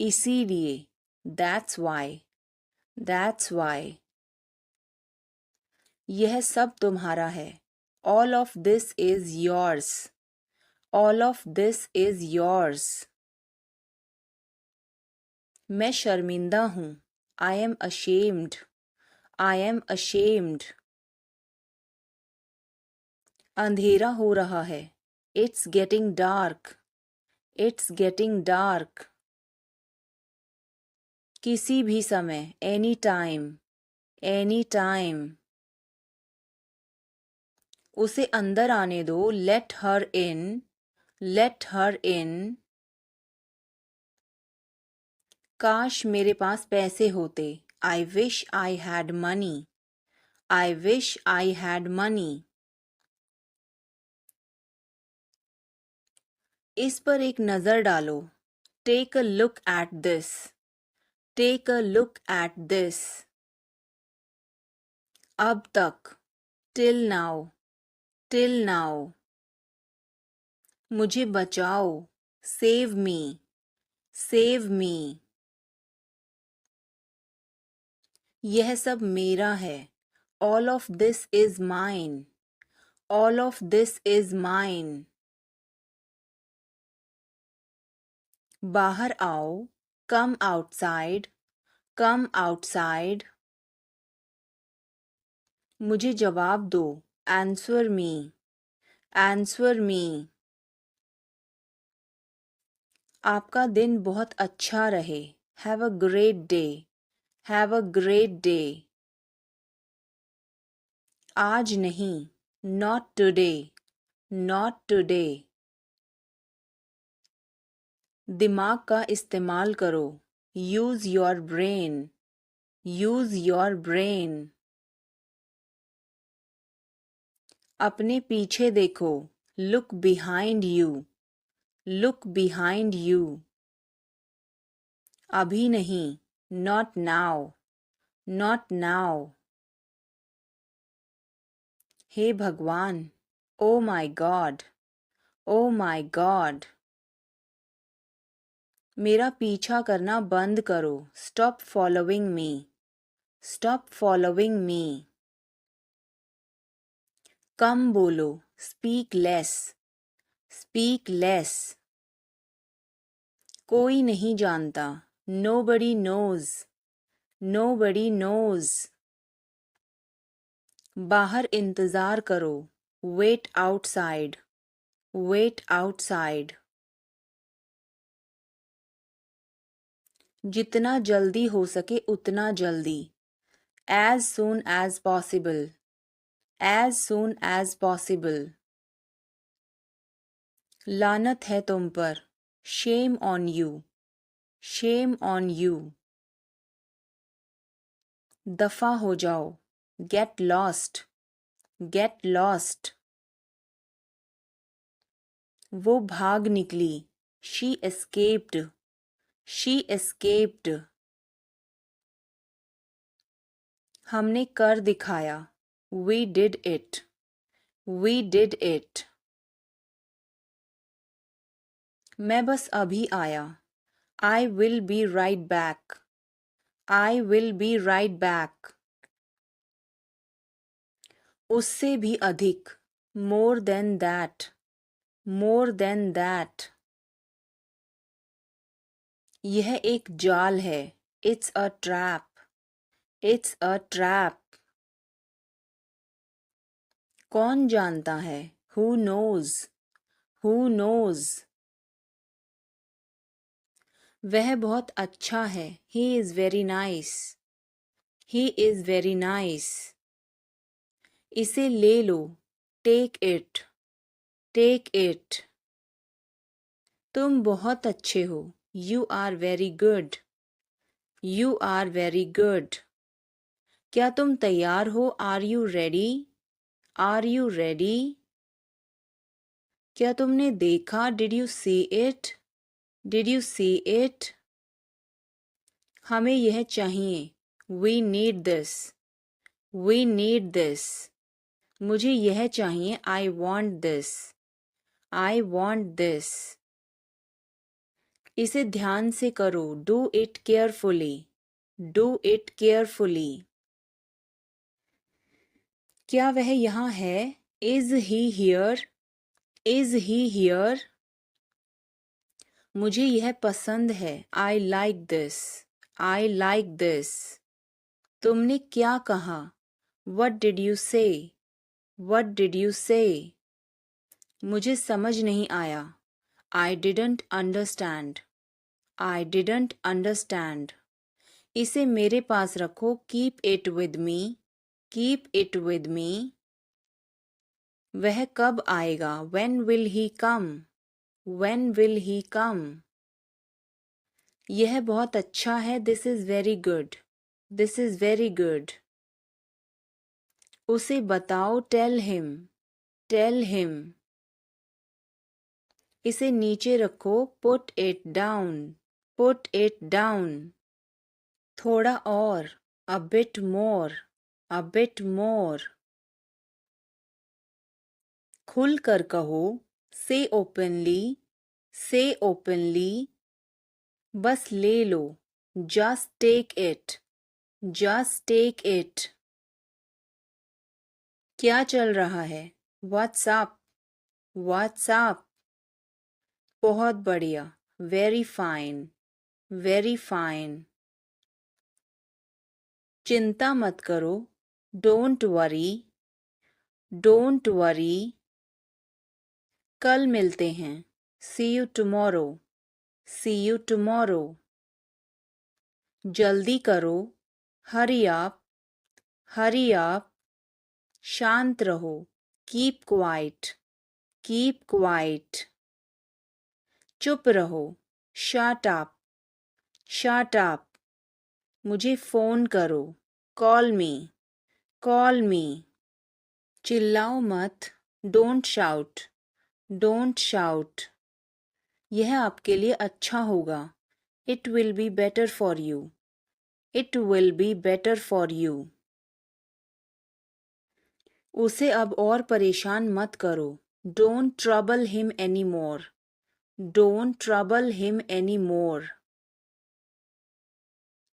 इसीलिए. That's why. That's why. यह सब तुम्हारा है. All of this is yours. All of this is yours. मैं शर्मिंदा हूँ. I am ashamed. I am ashamed. अंधेरा हो रहा है. It's getting dark. It's getting dark. किसी भी समय. Any time. Any time. उसे अंदर आने दो. Let her in. Let her in. काश मेरे पास पैसे होते. I wish I had money. I wish I had money. इस पर एक नज़र डालो. Take a look at this. Take a look at this. अब तक. Till now. Till now. मुझे बचाओ. Save me. Save me. यह सब मेरा है. All of this is mine. All of this is mine. बाहर आओ. Come outside. Come outside. मुझे जवाब दो. Answer me. Answer me. आपका दिन बहुत अच्छा रहे. Have a great day. Have a great day. आज नहीं. Not today. Not today. दिमाग का इस्तेमाल करो. Use your brain. Use your brain. अपने पीछे देखो. Look behind you. Look behind you. अभी नहीं. Not now. Not now. हे भगवान. Oh my God. Oh my God. मेरा पीछा करना बंद करो. Stop following me. Stop following me. कम बोलो. Speak less. Speak less. कोई नहीं जानता. Nobody knows. Nobody knows. बाहर इंतज़ार करो. Wait outside. Wait outside. जितना जल्दी हो सके उतना जल्दी. As soon as possible. As soon as possible. लानत है तुम पर. Shame on you. Shame on you. दफा हो जाओ. Get lost. Get lost. वो भाग निकली. She escaped. She escaped. हमने कर दिखाया. We did it. We did it. मैं बस अभी आया. I will be right back. I will be right back. उससे भी अधिक. More than that. More than that. यह एक जाल है. It's a trap. It's a trap. कौन जानता है. Who knows. Who knows. वह बहुत अच्छा है. He is very nice. He is very nice. इसे ले लो. Take it. Take it. तुम बहुत अच्छे हो. You are very good. You are very good. क्या तुम तैयार हो. Are you ready? Are you ready? क्या तुमने देखा. Did you see it? Did you see it? हमें यह चाहिए. We need this. We need this. मुझे यह चाहिए. I want this. I want this. इसे ध्यान से करो. Do it carefully. Do it carefully. क्या वह यहाँ है. Is he here? Is he here? मुझे यह पसंद है। I like this. I like this. तुमने क्या कहा? What did you say? What did you say? मुझे समझ नहीं आया। I didn't understand. I didn't understand. इसे मेरे पास रखो। Keep it with me. Keep it with me. वह कब आएगा? When will he come? When will he come? यह बहुत अच्छा है। This is very good. This is very good. उसे बताओ। Tell him. Tell him. इसे नीचे रखो। Put it down. Put it down. थोड़ा और। A bit more. A bit more. खुल कर कहो। Say openly. Say openly. बस ले लो। Just take it. Just take it. क्या चल रहा है? What's up? What's up? बहुत बढ़िया। Very fine. Very fine. चिंता मत करो। Don't worry. Don't worry. कल मिलते हैं। See you tomorrow. See you tomorrow. जल्दी करो। Hurry up. Hurry up. शांत रहो। Keep quiet. Keep quiet. चुप रहो। Shut up. Shut up. मुझे फ़ोन करो। Call me. Call me. चिल्लाओ मत। Don't shout. Don't shout. यह आपके लिए अच्छा होगा। It will be better for you. It will be better for you. उसे अब और परेशान मत करो। Don't trouble him any more. Don't trouble him any more.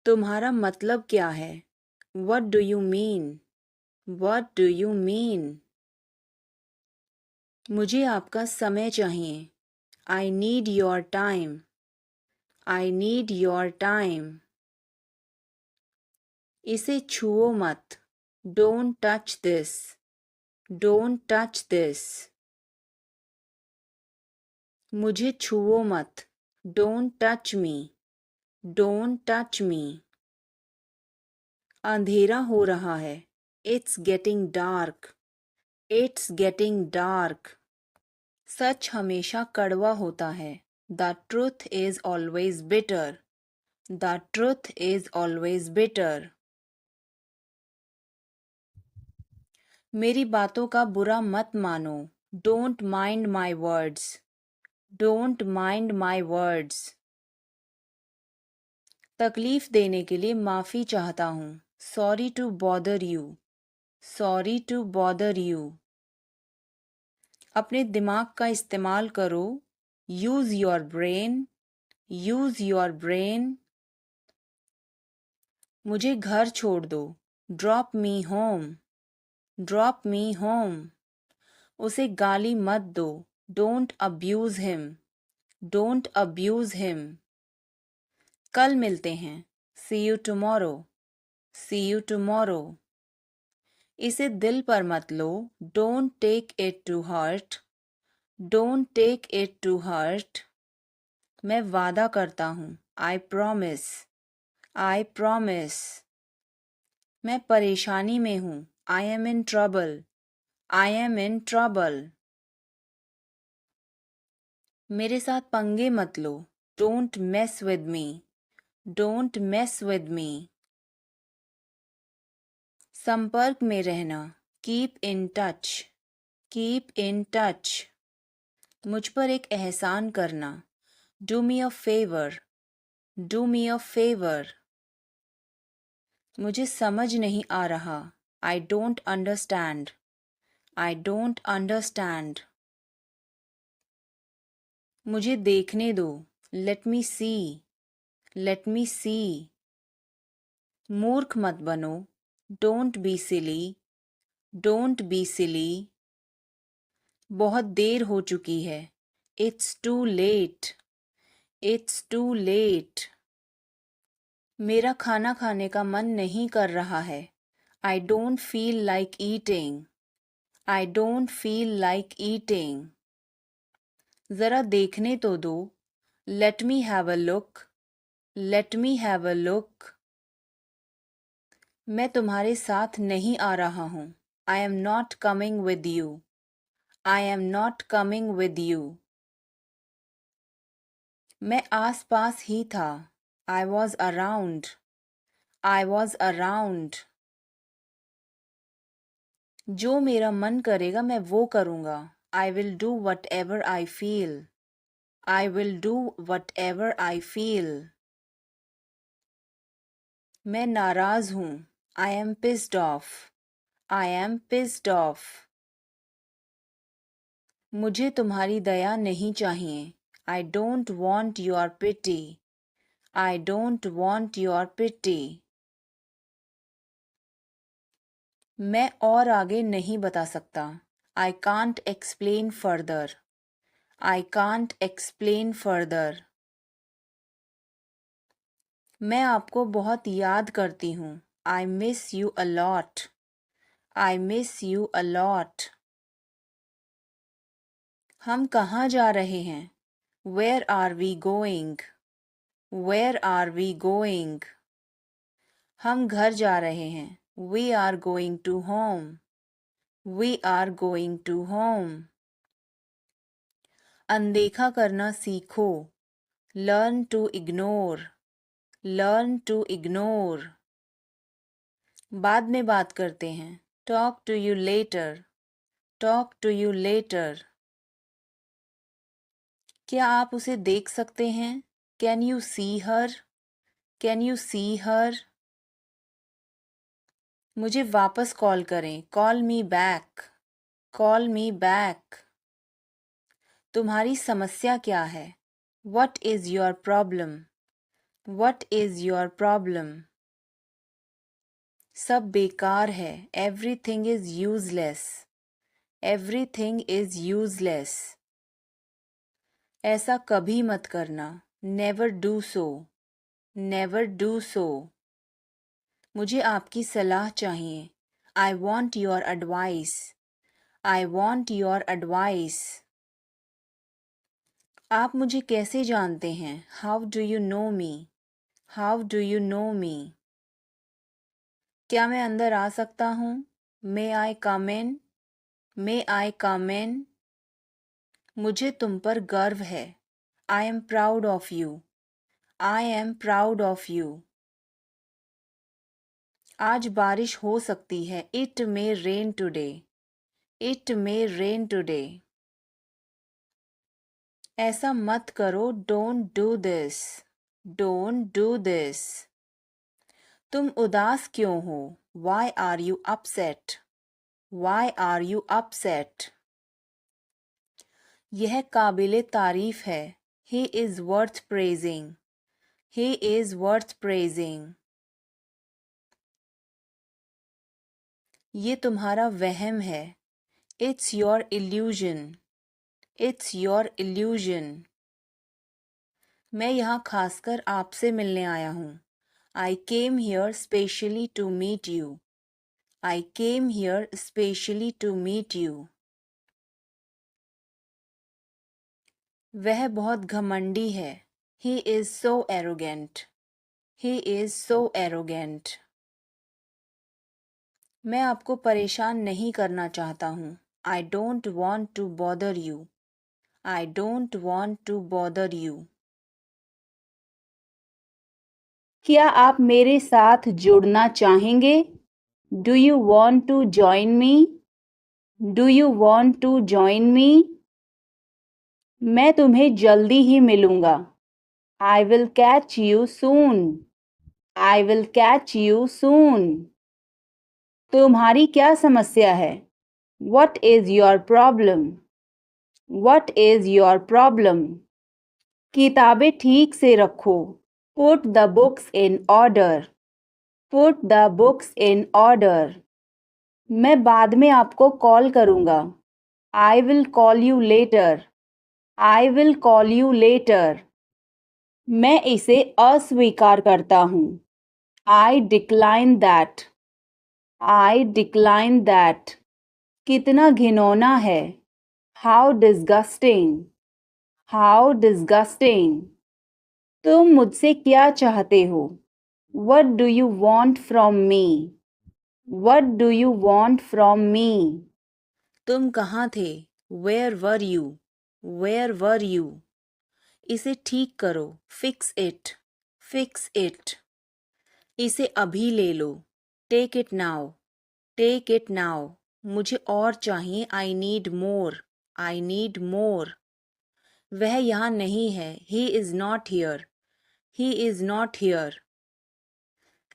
तुम्हारा मतलब क्या है? What do you mean? What do you mean? मुझे आपका समय चाहिए। I need your time. I need your time. इसे छुओ मत। Don't touch this. Don't touch this. मुझे छुओ मत। Don't touch me. Don't touch me. अंधेरा हो रहा है। It's getting dark. It's getting dark. सच हमेशा कड़वा होता है। The truth is always bitter. The truth is always bitter. मेरी बातों का बुरा मत मानो। Don't mind my words. Don't mind my words. तकलीफ देने के लिए माफ़ी चाहता हूँ। Sorry to bother you. Sorry to bother you. अपने दिमाग का इस्तेमाल करो। Use your brain. Use your brain. मुझे घर छोड़ दो। Drop me home. Drop me home. उसे गाली मत दो। Don't abuse him. Don't abuse him. कल मिलते हैं। See you tomorrow. See you tomorrow. इसे दिल पर मत लो। Don't take it to hurt. Don't take it to hurt. मैं वादा करता हूँ। I promise. I promise. मैं परेशानी में हूँ। I am in trouble. I am in trouble. मेरे साथ पंगे मत लो। Don't mess with me. Don't mess with me. संपर्क में रहना। Keep in touch. Keep in touch. मुझ पर एक एहसान करना। Do me a favour. Do me a favour. मुझे समझ नहीं आ रहा। I don't understand. I don't understand. मुझे देखने दो। लेट मी सी। लेट मी सी। मूर्ख मत बनो। Don't be silly. Don't be silly. बहुत देर हो चुकी है। It's too late. It's too late. मेरा खाना खाने का मन नहीं कर रहा है। I don't feel like eating. I don't feel like eating. ज़रा देखने तो दो। Let me have a look. Let me have a look. मैं तुम्हारे साथ नहीं आ रहा हूँ। I am not coming with you. I am not coming with you. मैं आस-पास ही था। I was around. I was around. जो मेरा मन करेगा मैं वो करूँगा। I will do whatever I feel. I will do whatever I feel. मैं नाराज़ हूँ। I am pissed off. I am pissed off. मुझे तुम्हारी दया नहीं चाहिए। I don't want your pity. I don't want your pity. मैं और आगे नहीं बता सकता। I can't explain further. I can't explain further. मैं आपको बहुत याद करती हूँ। I miss you a lot. I miss you a lot. हम कहाँ जा रहे हैं? Where are we going? Where are we going? हम घर जा रहे हैं। We are going to home. We are going to home. अनदेखा करना सीखो। Learn to ignore. Learn to ignore. बाद में बात करते हैं। Talk to you later. Talk to you later. क्या आप उसे देख सकते हैं? Can you see her? Can you see her? मुझे वापस कॉल करें। Call me back. Call me back. तुम्हारी समस्या क्या है? What is your problem? What is your problem? सब बेकार है। Everything is useless. Everything is useless. ऐसा कभी मत करना। Never do so. Never do so. मुझे आपकी सलाह चाहिए। I want your advice. I want your advice. आप मुझे कैसे जानते हैं? How do you know me? How do you know me? क्या मैं अंदर आ सकता हूँ? May I come in? May I come in? मुझे तुम पर गर्व है। I am proud of you. I am proud of you. आज बारिश हो सकती है। It may rain today. It may rain today. ऐसा मत करो। Don't do this. Don't do this. तुम उदास क्यों हो? Why are you upset? Why are you upset? यह काबिले तारीफ है। He is worth praising. He is worth praising. ये तुम्हारा वहम है। It's your illusion. It's your illusion. मैं यहाँ खासकर आपसे मिलने आया हूँ। I came here specially to meet you. I came here specially to meet you. वह बहुत घमंडी है। He is so arrogant. He is so arrogant. मैं आपको परेशान नहीं करना चाहता हूँ। I don't want to bother you. I don't want to bother you. क्या आप मेरे साथ जुड़ना चाहेंगे? Do you want to join me? Do you want to join me? मैं तुम्हें जल्दी ही मिलूंगा। I will catch you soon. I will catch you soon. तुम्हारी क्या समस्या है? What is your problem? What is your problem? किताबें ठीक से रखो। Put the books in order. Put the books in order. मैं बाद में आपको कॉल करूंगा। I will call you later. I will call you later. मैं इसे अस्वीकार करता हूँ. I decline that. I decline that. कितना घिनौना है. How disgusting. How disgusting. तुम मुझसे क्या चाहते हो? What do you want from me? What do you want from me? तुम कहाँ थे? Where were you? Where were you? इसे ठीक करो. Fix it. Fix it. इसे अभी ले लो. Take it now. Take it now. मुझे और चाहिए. I need more. I need more. वह यहाँ नहीं है. He is not here. He is not here.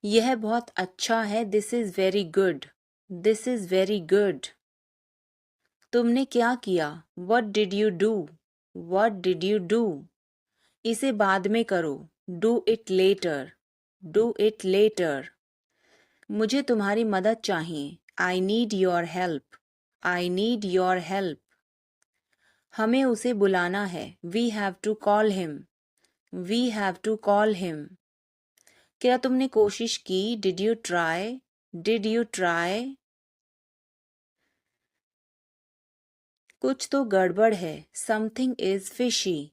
यह बहुत अच्छा है. This is very good. This is very good. तुमने क्या किया? What did you do? What did you do? इसे बाद में करो. Do it later. Do it later. मुझे तुम्हारी मदद चाहिए. I need your help. I need your help. हमें उसे बुलाना है. We have to call him. We have to call him. क्या तुमने कोशिश की? Did you try? Did you try? कुछ तो गड़बड़ है. Something is fishy.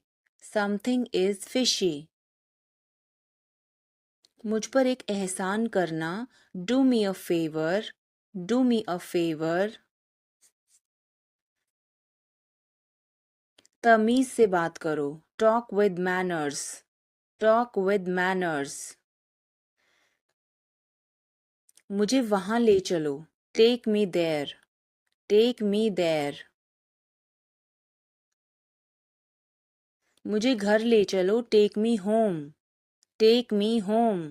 Something is fishy. मुझ पर एक एहसान करना. Do me a favor. Do me a favor. तमीज से बात करो. Talk with manners. Talk with manners. मुझे वहाँ ले चलो. Take me there. Take me there. मुझे घर ले चलो. Take me home. Take me home.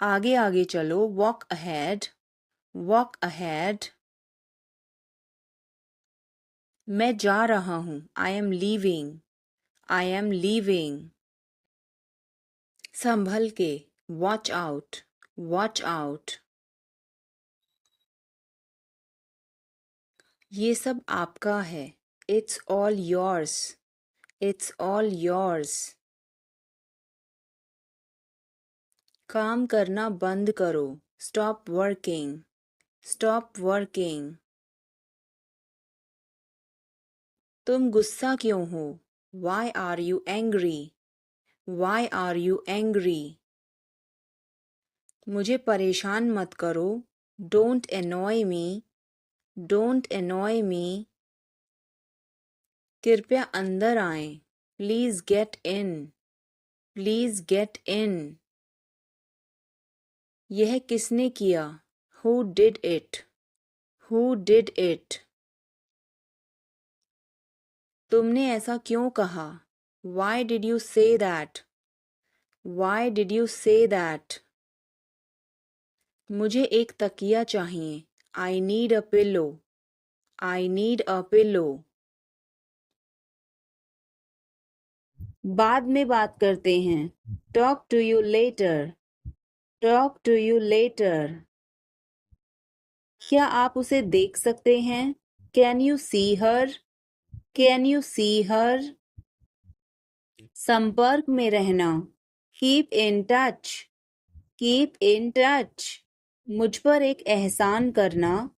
आगे आगे चलो. Walk ahead. Walk ahead. मैं जा रहा हूँ. I am leaving. I am leaving. संभल के. Watch out. Watch out. ये सब आपका है. It's all yours. It's all yours. काम करना बंद करो. Stop working. Stop working. तुम गुस्सा क्यों हो? Why are you angry? Why are you angry? मुझे परेशान मत करो. Don't annoy me. Don't annoy me. कृपया अंदर आएं. Please get in. Please get in. यह किसने किया? Who did it? Who did it? तुमने ऐसा क्यों कहा? Why did you say that? Why did you say that? मुझे एक तकिया चाहिए. I need a pillow. I need a pillow. बाद में बात करते हैं. Talk to you later. Talk to you later. क्या आप उसे देख सकते हैं? Can you see her? Can you see her? संपर्क में रहना. Keep in touch. Keep in touch. मुझ पर एक एहसान करना.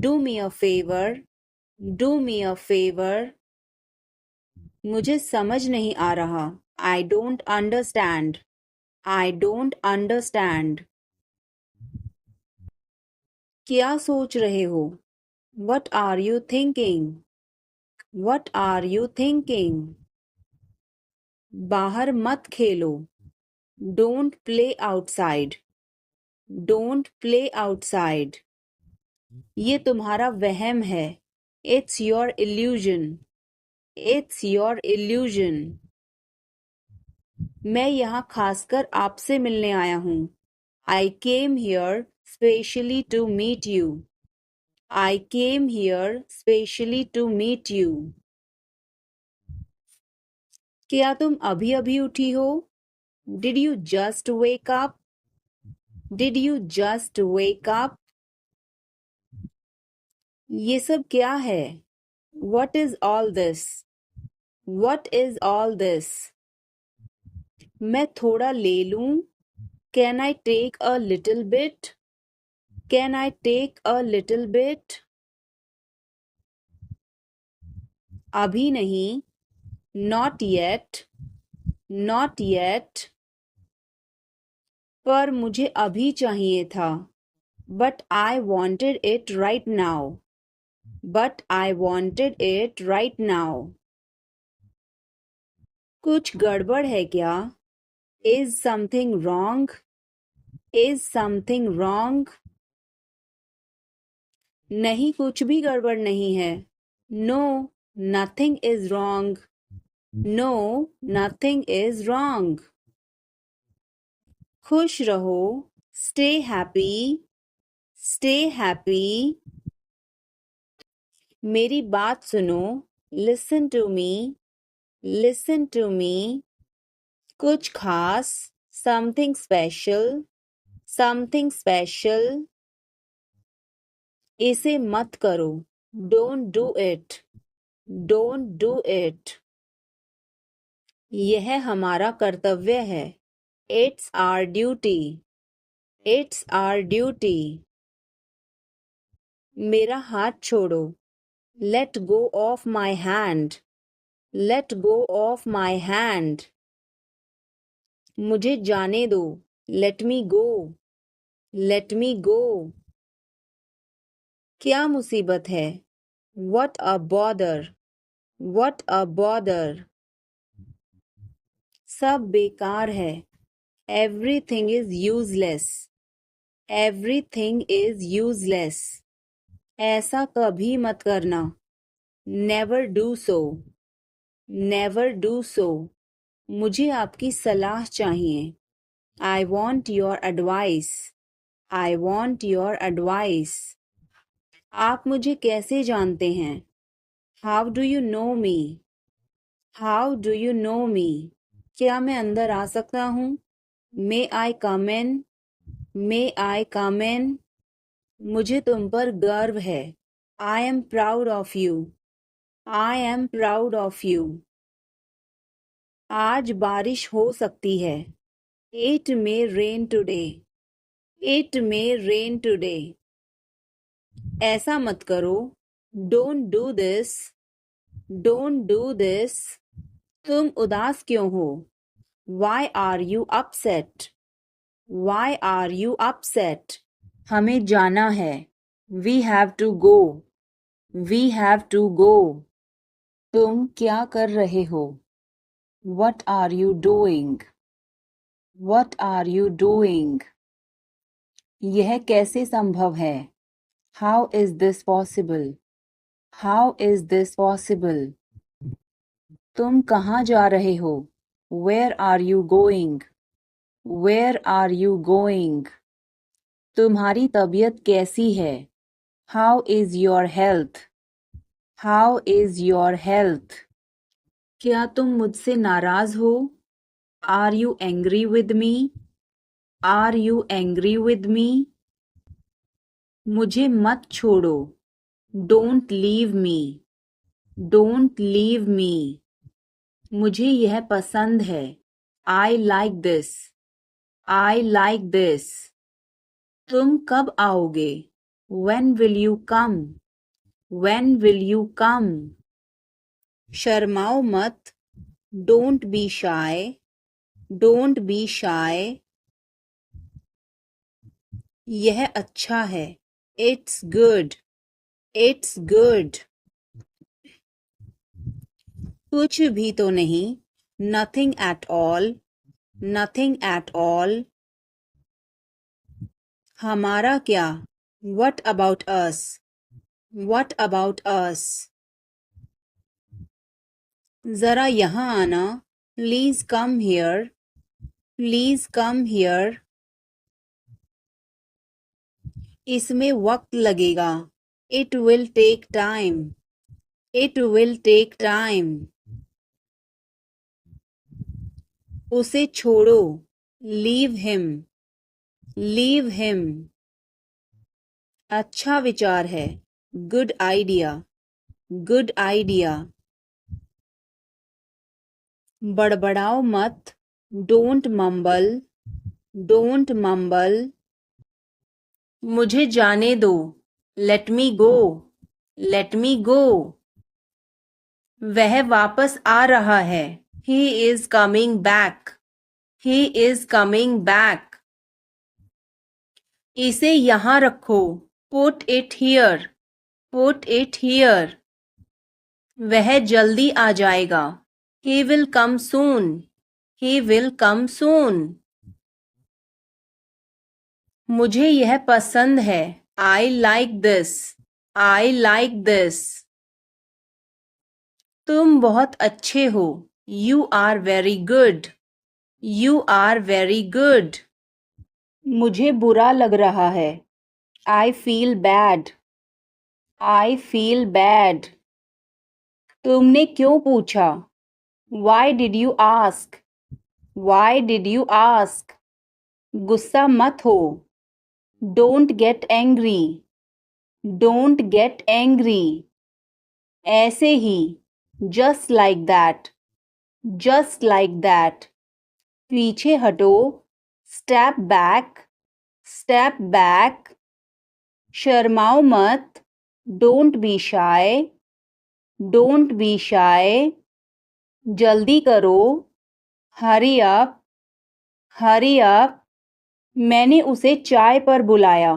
Do me a favor. Do me a favor. मुझे समझ नहीं आ रहा. I don't understand. I don't understand. क्या सोच रहे हो? What are you thinking? What are you thinking? बाहर मत खेलो. Don't play outside. Don't play outside. ये तुम्हारा वहम है. It's your illusion. It's your illusion. मैं यहाँ खासकर आपसे मिलने आया हूँ. I came here specially to meet you. I came here specially to meet you. क्या तुम अभी अभी उठी हो? Did you just wake up? Did you just wake up? ये सब क्या है? What is all this? What is all this? मैं थोड़ा ले लूं? Can I take a little bit? Can I take a little bit? अभी नहीं. Not yet. Not yet. पर मुझे अभी चाहिए था. But I wanted it right now. But I wanted it right now. कुछ गड़बड़ है क्या? Is something wrong? Is something wrong? नहीं, कुछ भी गड़बड़ नहीं है. No, nothing is wrong. No, nothing is wrong. खुश रहो. Stay happy. Stay happy. मेरी बात सुनो. Listen to me. Listen to me. कुछ खास. Something special. Something special. इसे मत करो. Don't do it. Don't do it. यह हमारा कर्तव्य है. It's our duty. It's our duty. मेरा हाथ छोड़ो. Let go of my hand. Let go of my hand. मुझे जाने दो. Let me go. Let me go. क्या मुसीबत है? What a bother. What a bother. सब बेकार है. Everything is useless. Everything is useless. ऐसा कभी मत करना. Never do so. Never do so. मुझे आपकी सलाह चाहिए. I want your advice. I want your advice. आप मुझे कैसे जानते हैं? How do you know me? How do you know me? क्या मैं अंदर आ सकता हूँ? May I come in? May I come in? मुझे तुम पर गर्व है. I am proud of you. I am proud of you. आज बारिश हो सकती है. It may rain today. It may rain today. ऐसा मत करो. Don't do this. Don't do this. तुम उदास क्यों हो? Why are you upset? Why are you upset? हमें जाना है. We have to go. We have to go. तुम क्या कर रहे हो? What are you doing? What are you doing? यह कैसे संभव है? How is this possible? How is this possible? तुम कहाँ जा रहे हो? Where are you going? Where are you going? तुम्हारी तबीयत कैसी है? How is your health? How is your health? क्या तुम मुझसे नाराज हो? Are you angry with me? Are you angry with me? मुझे मत छोड़ो. Don't leave me. Don't leave me. मुझे यह पसंद है. I like this. I like this. तुम कब आओगे? When will you come? When will you come? शर्माओ मत. Don't be shy. Don't be shy. यह अच्छा है. It's good. It's good. कुछ भी तो नहीं. Nothing at all. Nothing at all. हमारा क्या? What about us? What about us? जरा यहाँ आना. Please come here. Please come here. इसमें वक्त लगेगा. It will take time. It will take time. उसे छोड़ो. Leave him. Leave him. अच्छा विचार है. Good idea. Good idea. बड़बड़ाओ मत. Don't mumble. Don't mumble. मुझे जाने दो. Let me go. Let me go. वह वापस आ रहा है. He is coming back. He is coming back. इसे यहाँ रखो. Put it here. Put it here. वह जल्दी आ जाएगा. He will come soon. He will come soon. मुझे यह पसंद है. I like this. I like this. तुम बहुत अच्छे हो. You are very good. You are very good. मुझे बुरा लग रहा है. I feel bad. I feel bad. तुमने क्यों पूछा? Why did you ask? Why did you ask? गुस्सा मत हो. Don't get angry. Don't get angry. ऐसे ही. Just like that. Just like that. पीछे हटो. Step back. Step back. शर्माओ मत. Don't be shy. Don't be shy. जल्दी करो. Hurry up. Hurry up. मैंने उसे चाय पर बुलाया.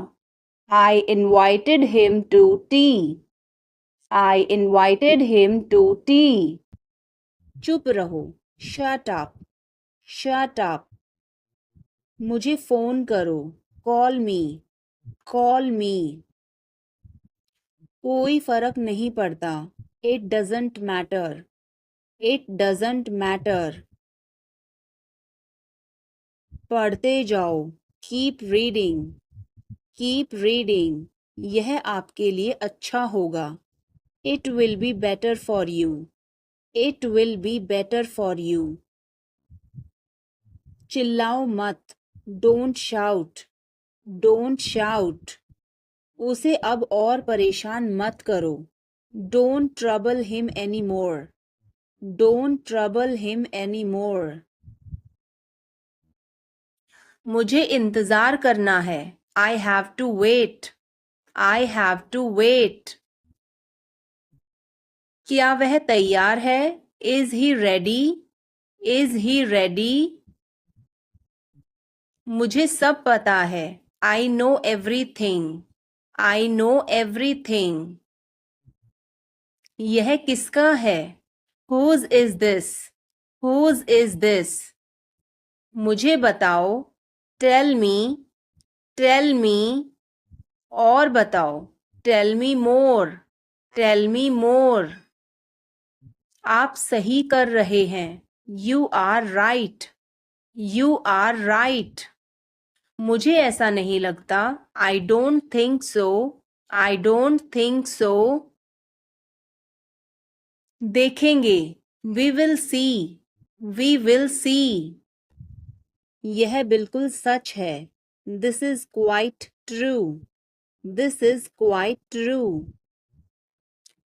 I invited him to tea. I invited him to tea. चुप रहो. Shut up. Shut up. मुझे फोन करो. Call me. Call me. कोई फर्क नहीं पड़ता. It doesn't matter. It doesn't matter. पढ़ते जाओ. Keep reading. Keep reading. यह आपके लिए अच्छा होगा. It will be better for you. It will be better for you. चिल्लाओ मत. Don't shout. Don't shout. उसे अब और परेशान मत करो. Don't trouble him anymore. Don't trouble him anymore. मुझे इंतज़ार करना है. I have to wait. I have to wait. क्या वह तैयार है? Is he ready? Is he ready? मुझे सब पता है. I know everything. I know everything. यह किसका है? Whose is this? Whose is this? मुझे बताओ. Tell me. Tell me. और बताओ. Tell me more. Tell me more. आप सही कर रहे हैं. You are right. You are right. मुझे ऐसा नहीं लगता. I don't think so. I don't think so. देखेंगे. We will see. We will see. यह बिल्कुल सच है. This is quite true. This is quite true.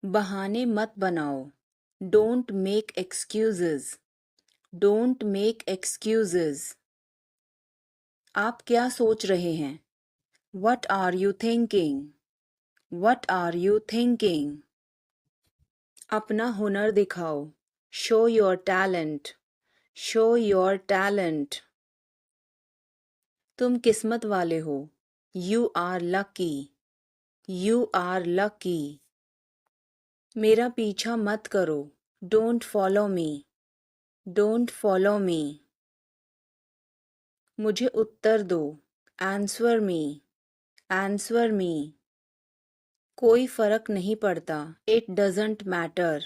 बहाने मत बनाओ. Don't make excuses. Don't make excuses. आप क्या सोच रहे हैं? What are you thinking? What are you thinking? अपना हुनर दिखाओ. Show your talent. Show your talent. तुम किस्मत वाले हो. You are lucky. You are lucky. मेरा पीछा मत करो. Don't follow me. Don't follow me. मुझे उत्तर दो. Answer me. Answer me. कोई फर्क नहीं पड़ता. It doesn't matter.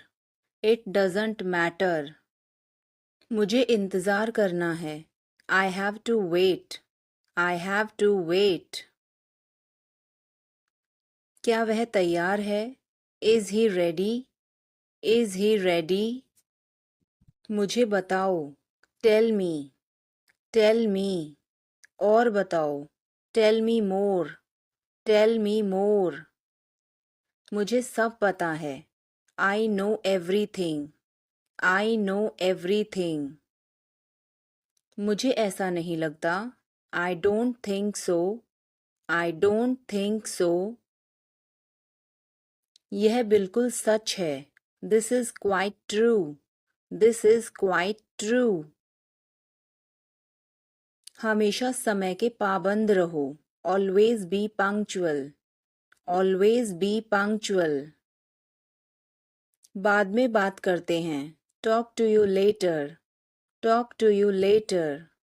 It doesn't matter. मुझे इंतज़ार करना है. I have to wait. I have to wait. क्या वह तैयार है? Is he ready? Is he ready? मुझे बताओ. Tell me. Tell me. और बताओ. Tell me more. Tell me more. मुझे सब पता है। I know everything. I know everything. मुझे ऐसा नहीं लगता। I don't think so. I don't think so. यह बिल्कुल सच है। This is quite true. This is quite true. हमेशा समय के पाबंद रहो। Always be punctual. Always be punctual. बाद में बात करते हैं। Talk to you later. Talk to you letter.